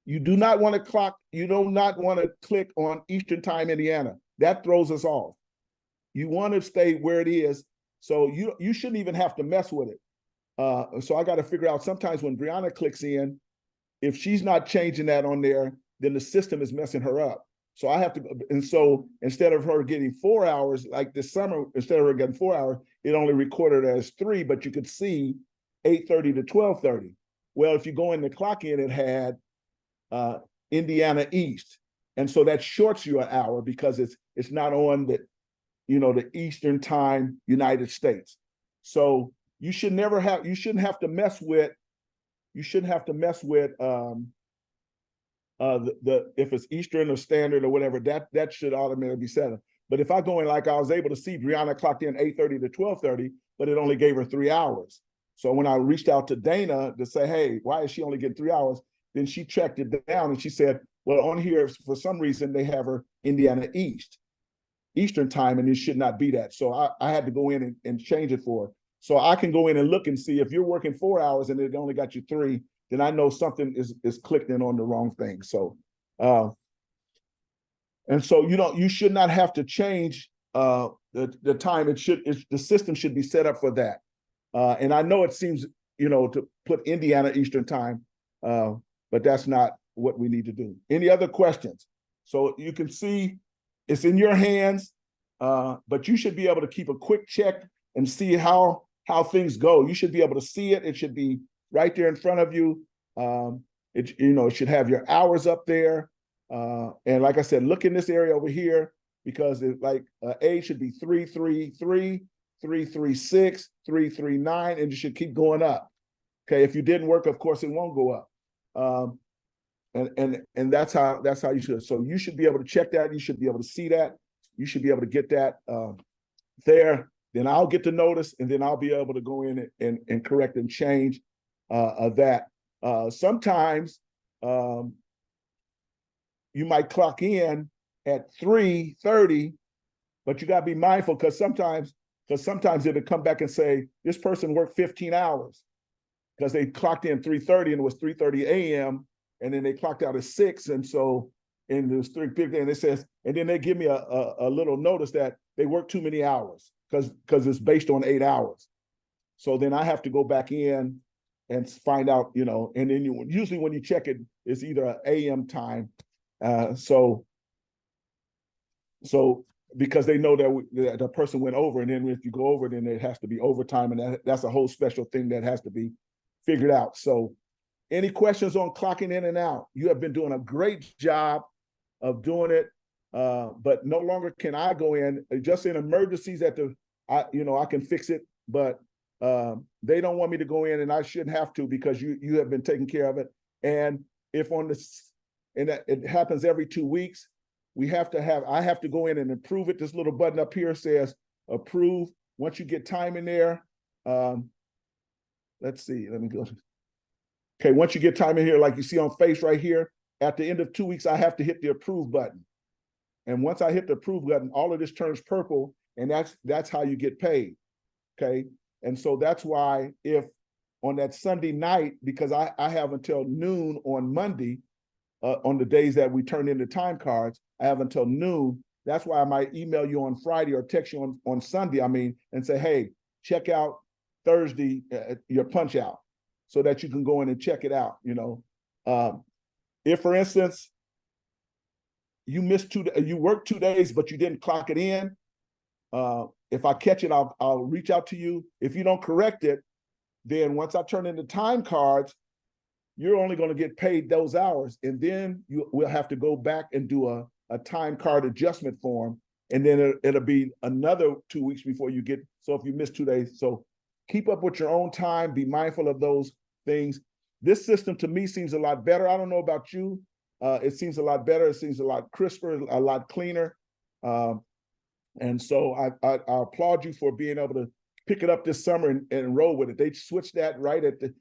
You do not want to click on Eastern Time, Indiana. That throws us off. You want to stay where it is. So you shouldn't even have to mess with it. So I got to figure out, sometimes when Brianna clicks in, if she's not changing that on there, then the system is messing her up. So I have to, and so instead of her getting 4 hours, like this summer, instead of her getting 4 hours, it only recorded as 3, but you could see 8:30 to 12:30. Well, if you go in the clock in, it had Indiana East. And so that shorts you an hour because it's not on the Eastern Time, United States. So you shouldn't have to mess with if it's Eastern or Standard or whatever, that should automatically be set up. But if I go in, like I was able to see Brianna clocked in 8:30 to 12:30, but it only gave her 3 hours. So when I reached out to Dana to say, hey, why is she only getting 3 hours? Then she checked it down and she said, well, on here, for some reason, they have her Indiana Eastern Time, and it should not be that. So I had to go in and change it for her. So I can go in and look and see if you're working 4 hours and it only got you 3, then I know something is clicked in on the wrong thing. So, and so you should not have to change the time. The system should be set up for that. And I know it seems, to put Indiana Eastern Time, but that's not what we need to do. Any other questions? So you can see it's in your hands, but you should be able to keep a quick check and see how things go. You should be able to see it. It should be right there in front of you. It should have your hours up there. And like I said, look in this area over here, because A should be 333, 336, 339, and it should keep going up. Okay, if you didn't work, of course, it won't go up. And that's how you should. So you should be able to check that. You should be able to see that. You should be able to get that there. Then I'll get the notice, and then I'll be able to go in and correct and change that. Sometimes you might clock in at 3:30, but you got to be mindful, because sometimes it'll come back and say this person worked 15 hours because they clocked in 3:30 and it was 3:30 a.m. and then they clocked out at 6, and so in this 3:50, and it says, and then they give me a little notice that they worked too many hours because it's based on 8 hours. So then I have to go back in and find out, you know, and then usually when you check it, it's either an AM time. So because they know that the person went over, and then if you go over, then it has to be overtime, and that's a whole special thing that has to be figured out. So any questions on clocking in and out? You have been doing a great job of doing it, but no longer can I go in, just in emergencies I can fix it, but they don't want me to go in, and I shouldn't have to, because you have been taking care of it. And if it happens every 2 weeks, I have to go in and approve it. This little button up here says approve. Once you get time in there, let's see, let me go. Okay, once you get time in here, like you see on face right here, at the end of 2 weeks, I have to hit the approve button. And once I hit the approve button, all of this turns purple, and that's how you get paid. Okay. And so that's why if on that Sunday night, because I have until noon on Monday, on the days that we turn in the time cards, I have until noon. That's why I might email you on Friday or text you on Sunday, and say, hey, check out Thursday, your punch out, so that you can go in and check it out, you know. If, for instance, you worked 2 days, but you didn't clock it in, if I catch it, I'll reach out to you. If you don't correct it, then once I turn in the time cards, you're only going to get paid those hours, and then you will have to go back and do a time card adjustment form, and then it'll be another 2 weeks before you get. So if you miss 2 days, so keep up with your own time. Be mindful of those things. This system to me seems a lot better. I don't know about you. It seems a lot better. It seems a lot crisper, a lot cleaner. And so I applaud you for being able to pick it up this summer and roll with it. They switched that right at the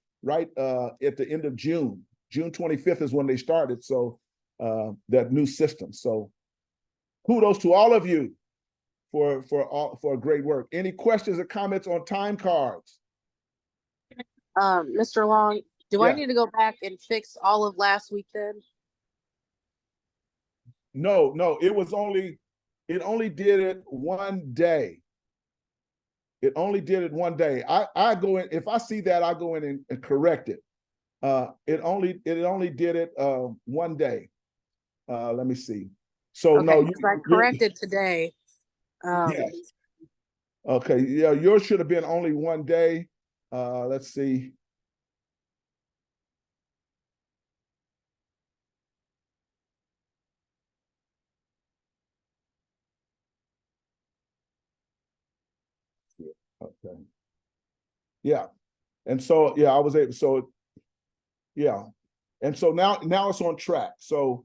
end of June. June 25th is when they started. So that new system. So kudos to all of you for great work. Any questions or comments on time cards? Mr. Long, do I Yeah. need to go back and fix all of last week then? No, it only did it one day. It only did it one day. I go in, if I see that, I go in and correct it. It only did it one day. Let me see. So Okay, no, because I corrected today. Yes. Okay, yeah, yours should have been only one day. Let's see. Okay. Yeah. And so I was able, so yeah. And so now it's on track. So,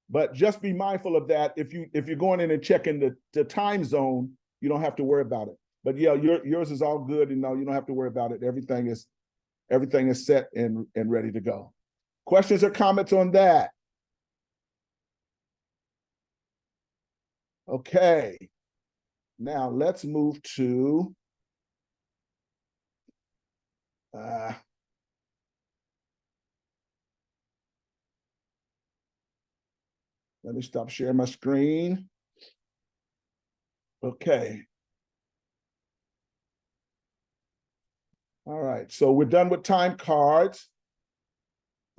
but just be mindful of that. If you're going in and checking the time zone, you don't have to worry about it. But yeah, yours is all good, and no, you don't have to worry about it. Everything is set and ready to go. Questions or comments on that? Okay. Now let's move to let me stop sharing my screen. Okay. All right, so we're done with time cards.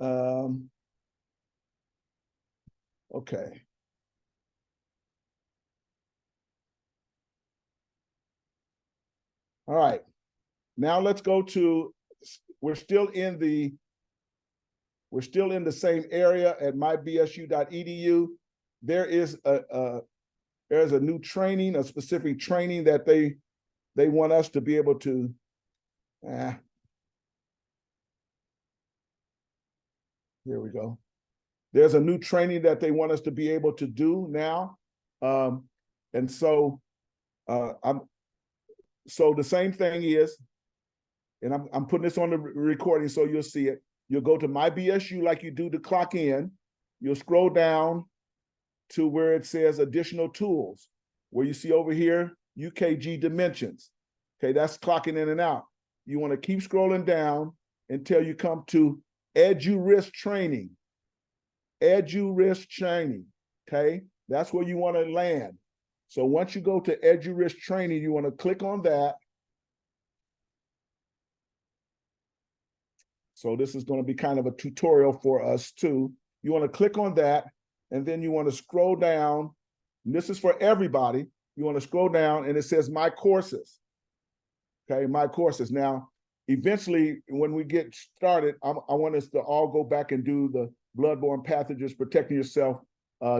Okay. All right. Now let's go to, we're still in the same area at mybsu.edu. There's a new training, a specific training that they want us to be able to here we go. There's a new training that they want us to be able to do now. And so so the same thing is, and I'm putting this on the recording so you'll see it. You'll go to MyBSU like you do to clock in. You'll scroll down to where it says additional tools, where you see over here, UKG dimensions. Okay, that's clocking in and out. You want to keep scrolling down until you come to EduRisk training. EduRisk training, okay? That's where you want to land. So once you go to EduRisk training, you want to click on that. So this is going to be kind of a tutorial for us too. You want to click on that, and then you want to scroll down. And this is for everybody. You want to scroll down, and it says My Courses. Okay, My Courses. Now, eventually, when we get started, I want us to all go back and do the bloodborne pathogens, protecting yourself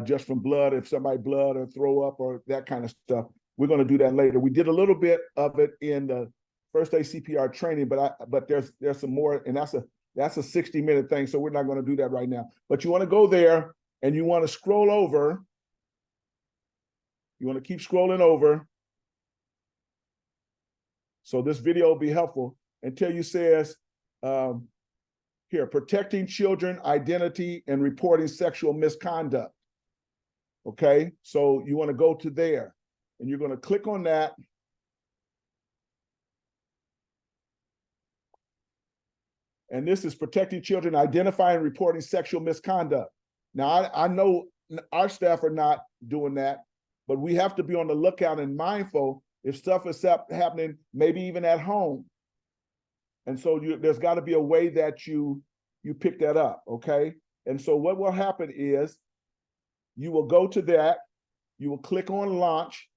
just from blood, if somebody blood or throw up or that kind of stuff. We're going to do that later. We did a little bit of it in the first day CPR training, but there's some more, and that's a 60-minute thing, so we're not going to do that right now. But you want to go there, and you want to scroll over. You want to keep scrolling over. So this video will be helpful until you says, here, protecting children identity and reporting sexual misconduct. Okay, so you want to go to there, and you're going to click on that. And this is protecting children, identifying and reporting sexual misconduct. Now, I know our staff are not doing that, but we have to be on the lookout and mindful if stuff is happening, maybe even at home. And so there's got to be a way that you pick that up, okay? And so what will happen is you will go to that, you will click on launch,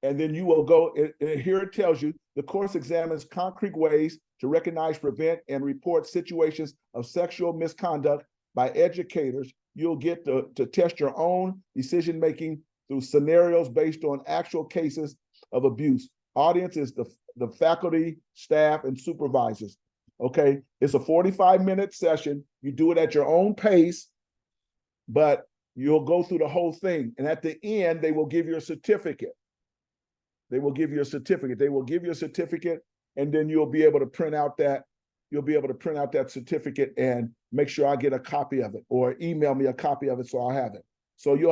and then you will go, and here it tells you, the course examines concrete ways to recognize, prevent, and report situations of sexual misconduct by educators. You'll get to test your own decision-making through scenarios based on actual cases of abuse. Audience is the faculty, staff, and supervisors. Okay, it's a 45-minute session. You do it at your own pace, but you'll go through the whole thing. And at the end, they will give you a certificate. They will give you a certificate. They will give you a certificate, and then you'll be able to print out that. You'll be able to print out that certificate and make sure I get a copy of it, or email me a copy of it so I have it. So you'll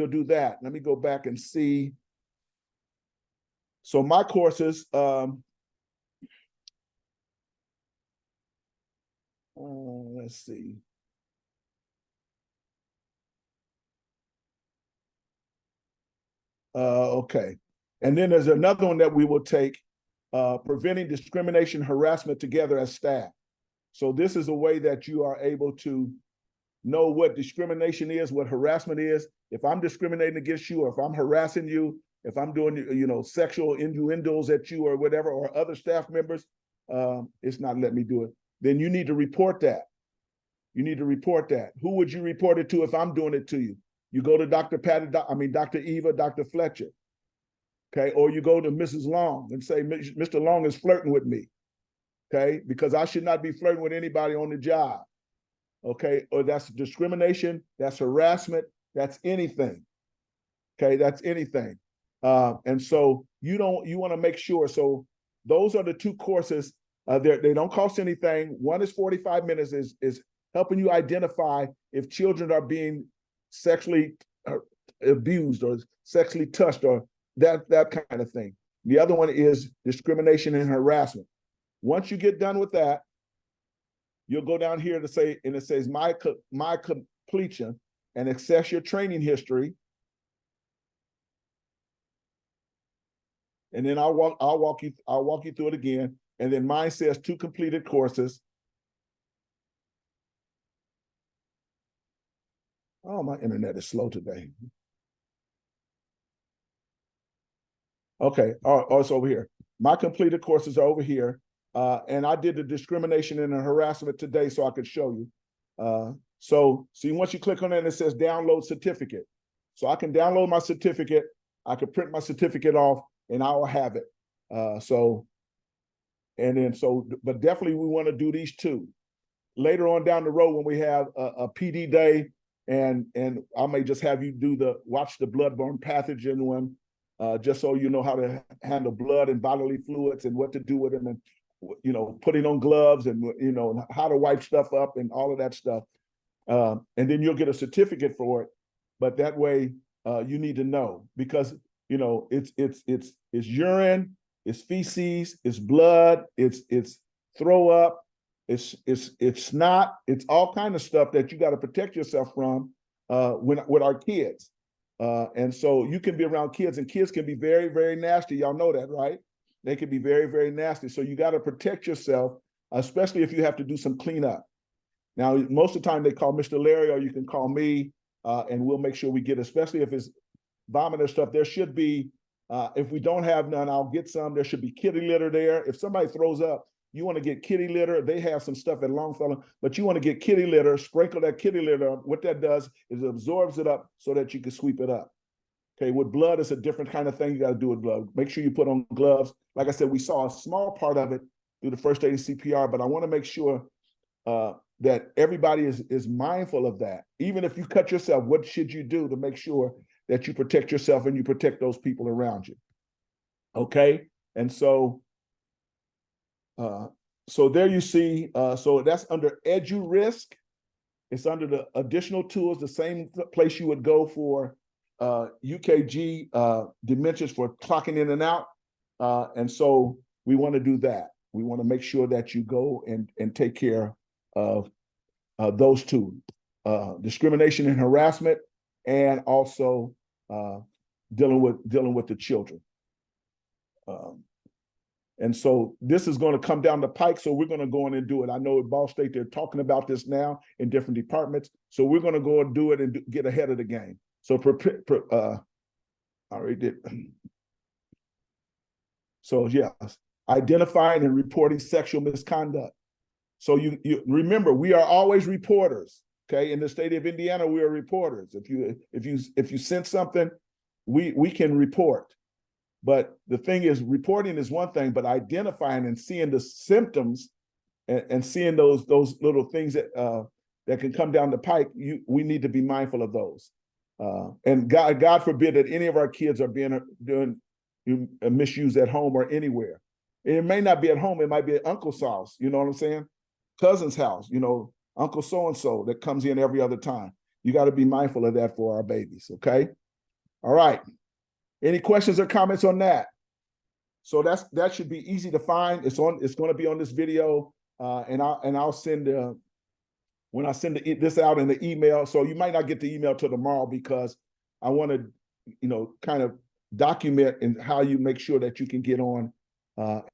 do that. Let me go back and see. So My Courses, let's see. Okay. And then there's another one that we will take, preventing discrimination, harassment together as staff. So this is a way that you are able to know what discrimination is, what harassment is. If I'm discriminating against you, or if I'm harassing you, if I'm doing, sexual innuendos at you or whatever, or other staff members, it's not letting me do it. Then you need to report that. You need to report that. Who would you report it to if I'm doing it to you? You go to Dr. Eva, Dr. Fletcher. Okay, or you go to Mrs. Long and say, Mr. Long is flirting with me. Okay, because I should not be flirting with anybody on the job. Okay, or that's discrimination, that's harassment, that's anything. Okay, that's anything. And so you want to make sure. So those are the two courses. They don't cost anything. One is 45 minutes, is helping you identify if children are being sexually abused or sexually touched or that kind of thing. The other one is discrimination and harassment. Once you get done with that, you'll go down here to say, and it says my completion, and access your training history. And then I'll walk you through it again. And then mine says 2 completed courses. Oh, my internet is slow today. Okay, it's over here. My completed courses are over here. And I did the discrimination and the harassment today so I could show you. So see, once you click on it, it says download certificate. So I can download my certificate. I can print my certificate off and I will have it. But definitely we want to do these 2. Later on down the road when we have a PD day, and I may just have you watch the bloodborne pathogen one, just so you know how to handle blood and bodily fluids and what to do with them, and putting on gloves and how to wipe stuff up and all of that stuff. And then you'll get a certificate for it. But that way you need to know, because it's urine, it's feces, it's blood, it's throw up, it's snot, it's all kind of stuff that you got to protect yourself from with our kids. And so you can be around kids, and kids can be very, very nasty. Y'all know that, right? They can be very, very nasty. So you got to protect yourself especially if you have to do some cleanup. Now, most of the time they call Mr. Larry, or you can call me, and we'll make sure we get, especially if it's vomit or stuff, there should be, if we don't have none, I'll get some. There should be kitty litter there. If somebody throws up, you want to get kitty litter. They have some stuff at Longfellow, but you want to get kitty litter, sprinkle that kitty litter up. What that does is it absorbs it up so that you can sweep it up. Okay, with blood, it's a different kind of thing you got to do with blood. Make sure you put on gloves. Like I said, we saw a small part of it through the first aid and CPR, but I want to make sure that everybody is mindful of that. Even if you cut yourself, what should you do to make sure that you protect yourself and you protect those people around you? Okay, and so there you see, so that's under edu risk. It's under the additional tools, the same place you would go for UKG dimensions for clocking in and out. And so we want to do that. We want to make sure that you go and take care of those two, discrimination and harassment, and also dealing with the children. And so this is going to come down the pike. So we're going to go in and do it. I know at Ball State, they're talking about this now in different departments. So we're going to go and do it and get ahead of the game. So I already did. So yes, identifying and reporting sexual misconduct. So you remember, we are always reporters. Okay, in the state of Indiana, we are reporters. If you sense something, we can report. But the thing is, reporting is one thing, but identifying and seeing the symptoms and seeing those little things that can come down the pike, we need to be mindful of those. And God forbid that any of our kids are doing misuse at home or anywhere. It may not be at home; it might be at uncle's house. You know what I'm saying? Cousin's house. You know, Uncle so and so that comes in every other time. You got to be mindful of that for our babies. Okay. All right. Any questions or comments on that? So that should be easy to find. It's going to be on this video, and I'll send when I send this out in the email. So you might not get the email till tomorrow because I want to, kind of document and how you make sure that you can get on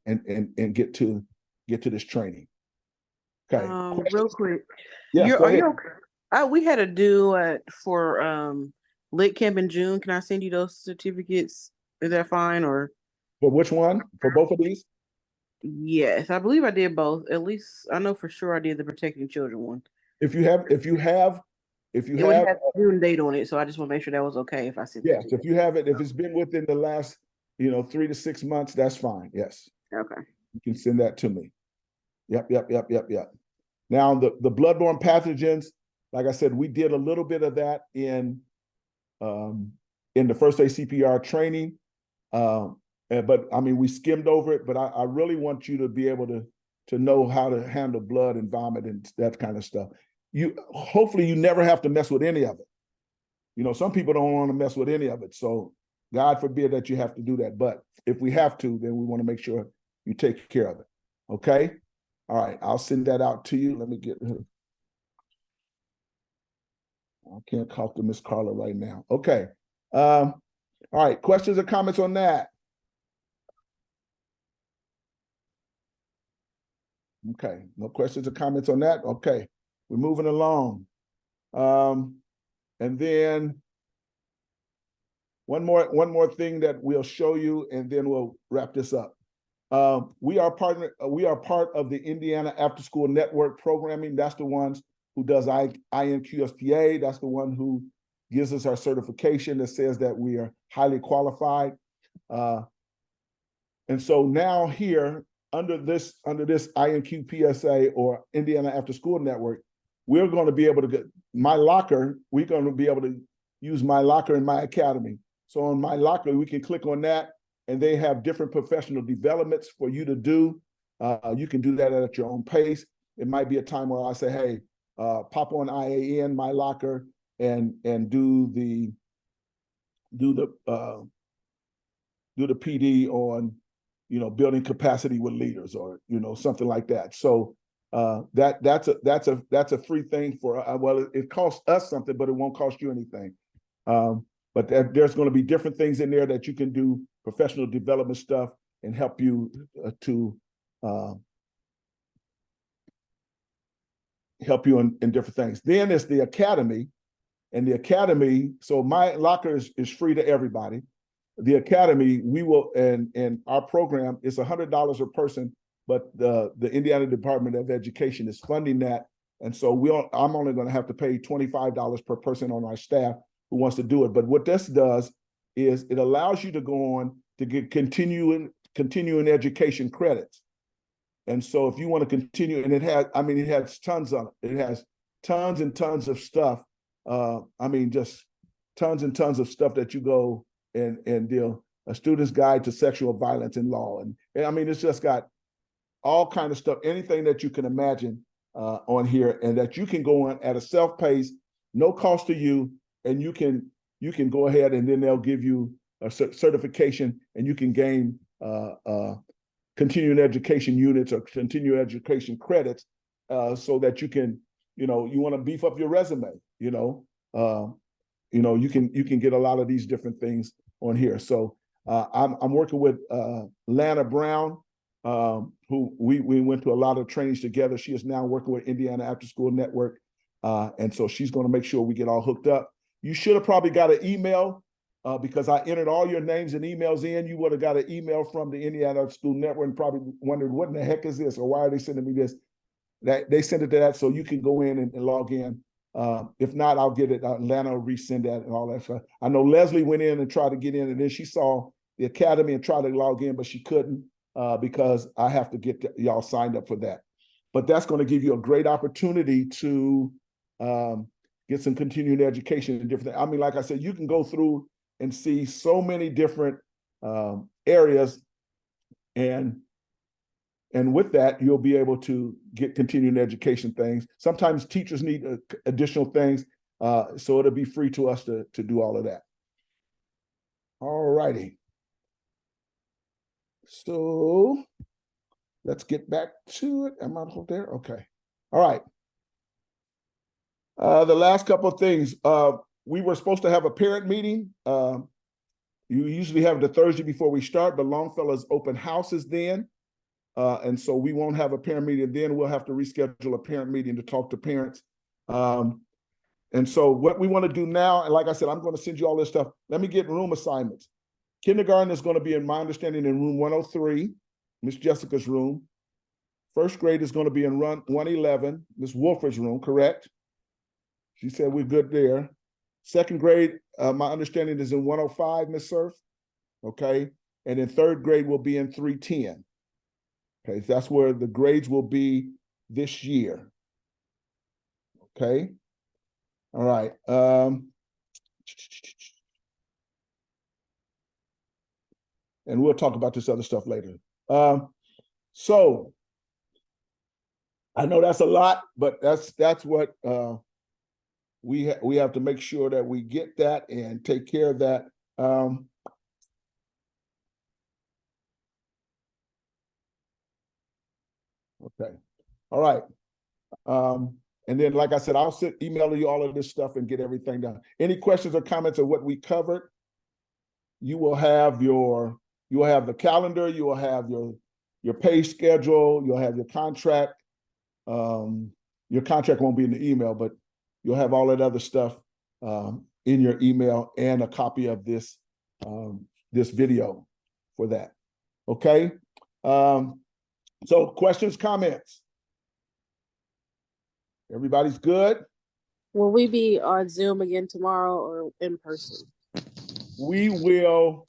and get to this training. Okay. Real quick. Yes, go Are ahead. you okay? We had a do for Lit Camp in June. Can I send you those certificates? Is that fine? Or For which one? For both of these? yes, I believe I did both. At least I know for sure I did the Protecting Children one. If you have It would have a June date on it, so I just want to make sure that was okay if I sent yes, it to if you have it, if it's been within the last 3 to 6 months, that's fine. Yes. you. Okay. You can send that to me. Yep. Now the bloodborne pathogens, like I said, we did a little bit of that in the first aid CPR training. But I mean, we skimmed over it, but I really want you to be able to know how to handle blood and vomit and that kind of stuff. Hopefully you never have to mess with any of it. Some people don't want to mess with any of it. So God forbid that you have to do that. But if we have to, then we want to make sure you take care of it. Okay. All right. I'll send that out to you. Let me get her. I can't talk to Miss Carla right now. Okay. All right. Questions or comments on that? Okay. No questions or comments on that? Okay. We're moving along. And then one more thing that we'll show you, and then we'll wrap this up. We are part of the Indiana After School Network programming. That's the ones who does INQSPA. That's the one who gives us our certification that says that we are highly qualified. And so now here, under this INQPSA or Indiana After School Network, we're going to be able to get My Locker. We're going to be able to use My Locker in My Academy. So on My Locker, we can click on that, and they have different professional developments for you to do. You can do that at your own pace. It might be a time where I say, hey, pop on IAN, My Locker, and do the PD on building capacity with leaders, or something like that. So that's a free thing for well, it costs us something, but it won't cost you anything. But there's going to be different things in there that you can do, professional development stuff, and help you to help you in different things. Then it's the academy, and the academy. So my locker is free to everybody. The academy, we will, and our program is $100 a person, but the Indiana Department of Education is funding that, and so I'm only going to have to pay $25 per person on our staff who wants to do it. But what this does is it allows you to go on to get continuing education credits. And so if you want to continue, and it has tons on it. It has tons and tons of stuff. Just tons and tons of stuff that you go and deal. A student's guide to sexual violence in law. And it's just got all kind of stuff, anything that you can imagine on here, and that you can go on at a self-paced, no cost to you, and you can go ahead, and then they'll give you a certification, and you can gain continuing education units or continuing education credits, so that you can, you want to beef up your resume, you can get a lot of these different things on here. So I'm working with Lana Brown, who we went to a lot of trainings together. She is now working with Indiana After School Network, and so she's going to make sure we get all hooked up. You should have probably got an email, because I entered all your names and emails in. You would have got an email from the Indiana After School Network and probably wondered, what in the heck is this, or why are they sending me this? That they send it to that, so you can go in and log in. If not, I'll get it. Lana will resend that and all that stuff. I know Leslie went in and tried to get in, and then she saw the academy and tried to log in, but she couldn't, because I have to get y'all signed up for that. But that's going to give you a great opportunity to get some continuing education and different things. Like I said, you can go through and see so many different areas, and with that, you'll be able to get continuing education things. Sometimes teachers need additional things, so it'll be free to us to do all of that. All righty. So let's get back to it. Am I there? Okay. All right. The last couple of things. We were supposed to have a parent meeting. You usually have it the Thursday before we start, but Longfellow's open houses then. And so we won't have a parent meeting then. We'll have to reschedule a parent meeting to talk to parents. And so what we want to do now, and like I said, I'm going to send you all this stuff. Let me get room assignments. Kindergarten is going to be, in my understanding, in room 103, Miss Jessica's room. First grade is going to be in room 111, Miss Wolford's room, correct? She said we're good there. Second grade, my understanding is in 105, Miss Surf. Okay. And then third grade will be in 310. Okay, that's where the grades will be this year. Okay. All right. And we'll talk about this other stuff later. So I know that's a lot, but that's what we have to make sure that we get that and take care of that. Okay. All right. And then, like I said, I'll email you all of this stuff and get everything done. Any questions or comments on what we covered? You will have the calendar, you will have your pay schedule, you'll have your contract. Your contract won't be in the email, but you'll have all that other stuff in your email, and a copy of this this video for that. Okay. So questions, comments? Everybody's good? Will we be on Zoom again tomorrow or in person? We will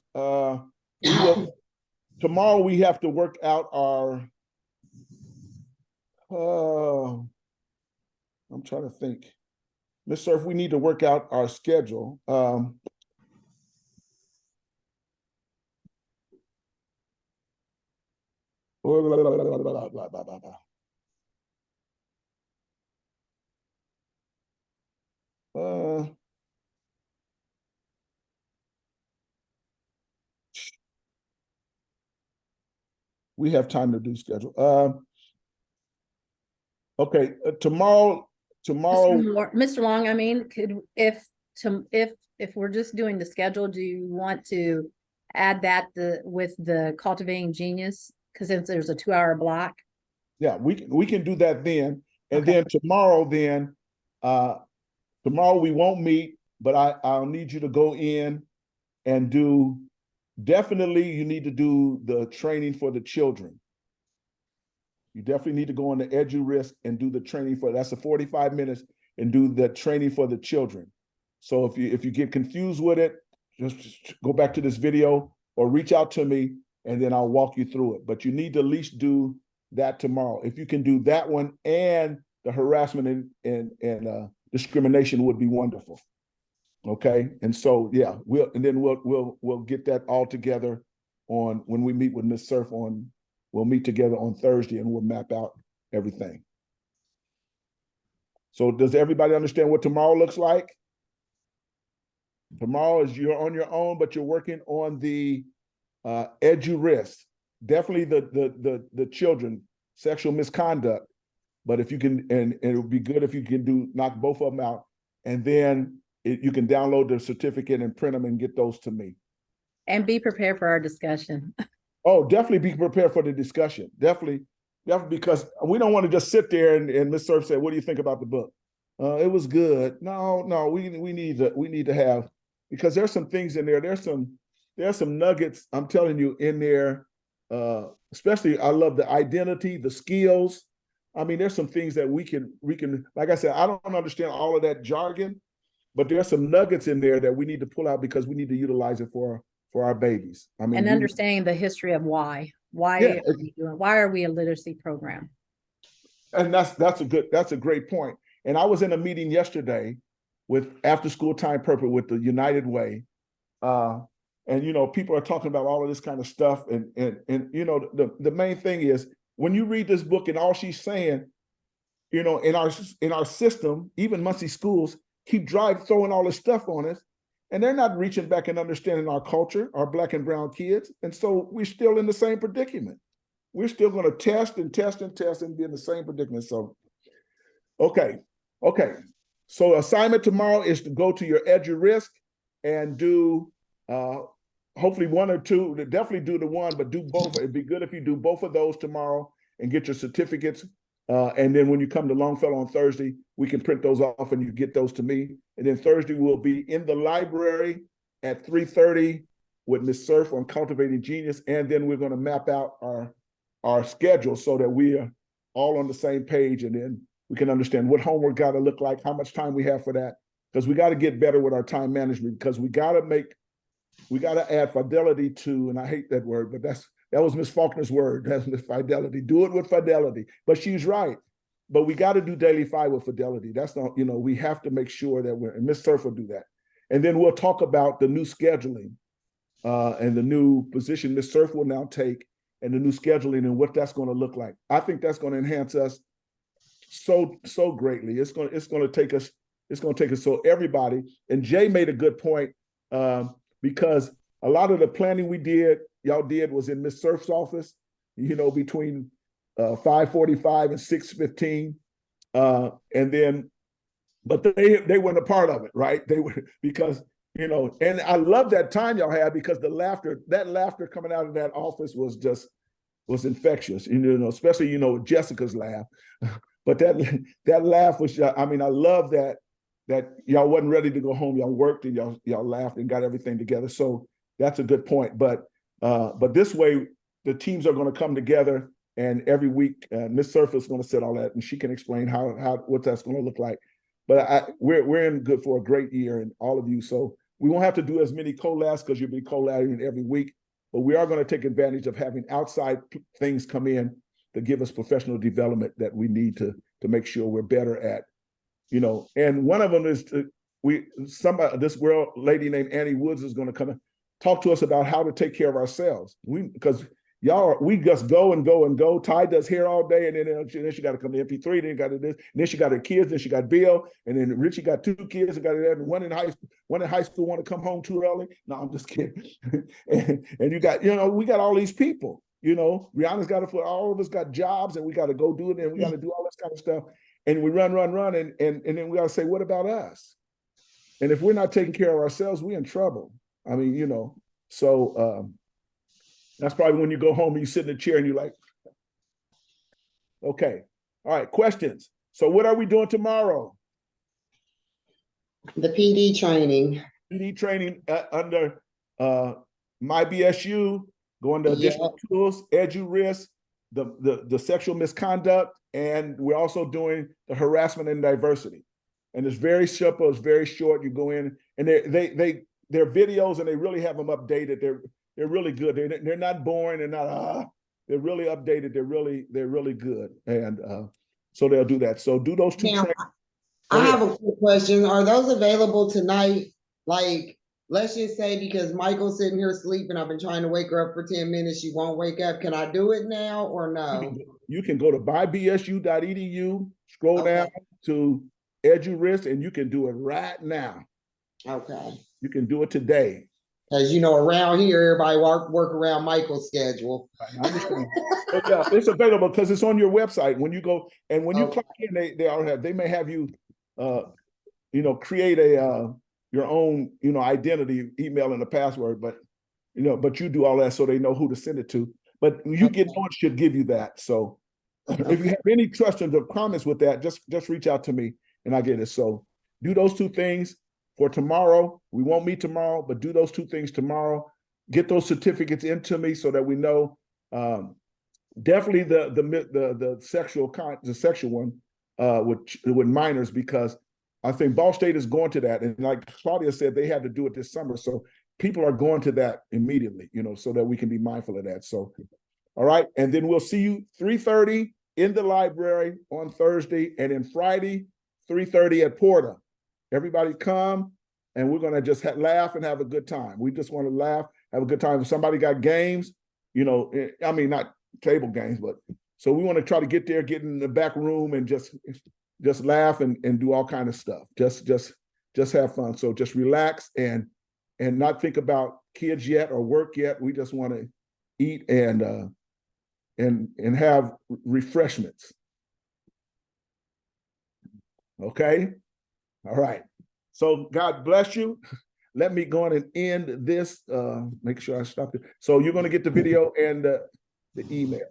tomorrow we have to work out our I'm trying to think. Ms. Surf, we need to work out our schedule. We have time to do schedule. Okay, tomorrow. Mr. Long, I mean, if we're just doing the schedule, do you want to add that with the Cultivating Genius? Because since there's a 2-hour block. Yeah, we can do that then. And Okay. then tomorrow we won't meet, but I'll need you to go in and do, definitely you need to do the training for the children. You definitely need to go on the EduRisk and do the training for, that's a 45 minutes, and do the training for the children. So if you get confused with it, just go back to this video or reach out to me and then I'll walk you through it. But you need to at least do that tomorrow. If you can do that one and the harassment and discrimination would be wonderful. Okay, and so yeah, we'll get that all together on when we meet with Ms. Surf on. We'll meet together on Thursday and we'll map out everything. So does everybody understand what tomorrow looks like? Tomorrow is you're on your own, but you're working on the EduRisk. Definitely the children, sexual misconduct. But if you can, and it would be good if you can knock both of them out. And then you can download the certificate and print them and get those to me. And be prepared for our discussion. Oh, definitely be prepared for the discussion. Definitely, because we don't want to just sit there and Ms. Surf said, "What do you think about the book?" It was good. No, we need to have, because there's some things in there. There's some nuggets, I'm telling you, in there. Especially, I love the identity, the skills. I mean, there's some things that we can, like I said, I don't understand all of that jargon, but there's some nuggets in there that we need to pull out because we need to utilize it for our babies. I mean, And understanding the history of why Yeah. why are we a literacy program? And that's a great point. And I was in a meeting yesterday with After School Time Purpose with the United Way. And people are talking about all of this kind of stuff. And the main thing is when you read this book and all she's saying, in our system, even Muncie schools keep throwing all this stuff on us, and they're not reaching back and understanding our culture, our Black and brown kids. And so we're still in the same predicament. We're still going to test and test and test and be in the same predicament. So, okay. So assignment tomorrow is to go to your EduRisk and do hopefully one or two. Definitely do the one, but do both. It'd be good if you do both of those tomorrow and get your certificates. And then when you come to Longfellow on Thursday, we can print those off and you get those to me. And then Thursday we'll be in the library at 3:30 with Ms. Surf on Cultivating Genius. And then we're going to map out our schedule so that we are all on the same page, and then we can understand what homework got to look like, how much time we have for that, because we got to get better with our time management, because we got to add fidelity to, and I hate that word, but that was Ms. Faulkner's word. That's Ms. Fidelity. Do it with fidelity. But she's right. But we got to do daily 5 with fidelity. That's not, we have to make sure that and Ms. Surf will do that. And then we'll talk about the new scheduling and the new position Ms. Surf will now take, and the new scheduling and what that's going to look like. I think that's going to enhance us so greatly. It's going to take us so everybody, and Jay made a good point, because a lot of the planning y'all did was in Ms. Surf's office, between 5:45 and 6:15. And then, but they weren't a part of it, right? They were, because, and I love that time y'all had, because that laughter coming out of that office was infectious, especially, Jessica's laugh. But that laugh was, I love that y'all wasn't ready to go home. Y'all worked and y'all laughed and got everything together. So that's a good point. But this way, the teams are going to come together, and every week, Ms. Surf is going to set all that, and she can explain what that's going to look like. But we're in good for a great year, and all of you. So we won't have to do as many collabs, because you'll be collabing every week. But we are going to take advantage of having outside things come in to give us professional development that we need to make sure we're better at, And one of them is this girl, lady named Annie Woods, is going to come and talk to us about how to take care of ourselves. Because we just go and go and go. Ty does hair all day, and then she got to come to MP3. Then got to this, and then she got her kids. Then she got Bill, and then Richie got 2 kids. And got and one in high school want to come home too early. No, I'm just kidding. and you got, we got all these people. Rihanna's got all of us got jobs, and we got to go do it, and we got to do all this kind of stuff. And we run, and then we got to say, what about us? And if we're not taking care of ourselves, we're in trouble. So that's probably when you go home and you sit in the chair and you're like, okay, all right, questions. So what are we doing tomorrow? The PD training. PD training under MyBSU, going to additional tools, EduRisk, the sexual misconduct, and we're also doing the harassment and diversity. And it's very simple, it's very short. You go in and they're videos and they really have them updated. They're really good. They're not boring, they're not they're really updated, they're really good. And so they'll do that. So do those two Now, trainings. I have a quick question. Are those available tonight? Like, let's just say because Michael's sitting here sleeping, I've been trying to wake her up for 10 minutes. She won't wake up. Can I do it now or no? You can go to mybsu.edu, scroll down to EduRisk, and you can do it right now. Okay. You can do it today. As you know, around here, everybody work around Michael's schedule. I understand. But yeah, it's available because it's on your website. When you go and when you clock in, they may have you create a your own identity, email, and a password, but but you do all that so they know who to send it to. But you get on should give you that. So if you have any questions or comments with that, just reach out to me and I get it. So do those two things for tomorrow. We won't meet tomorrow, but do those two things tomorrow. Get those certificates into me so that we know. Definitely the sexual one with minors, because I think Ball State is going to that, and like Claudia said, they had to do it this summer, so people are going to that immediately, so that we can be mindful of that. So, all right, and then we'll see you 3:30 in the library on Thursday, and then Friday 3:30 at Porter. Everybody come, and we're gonna just laugh and have a good time. We just want to laugh, have a good time. If somebody got games, I mean not table games, but so we want to try to get there, get in the back room, and just laugh and do all kind of stuff. Just have fun. So just relax and not think about kids yet or work yet. We just want to eat and have refreshments. Okay. All right. So God bless you. Let me go on and end this. Make sure I stop it. So you're going to get the video and the email.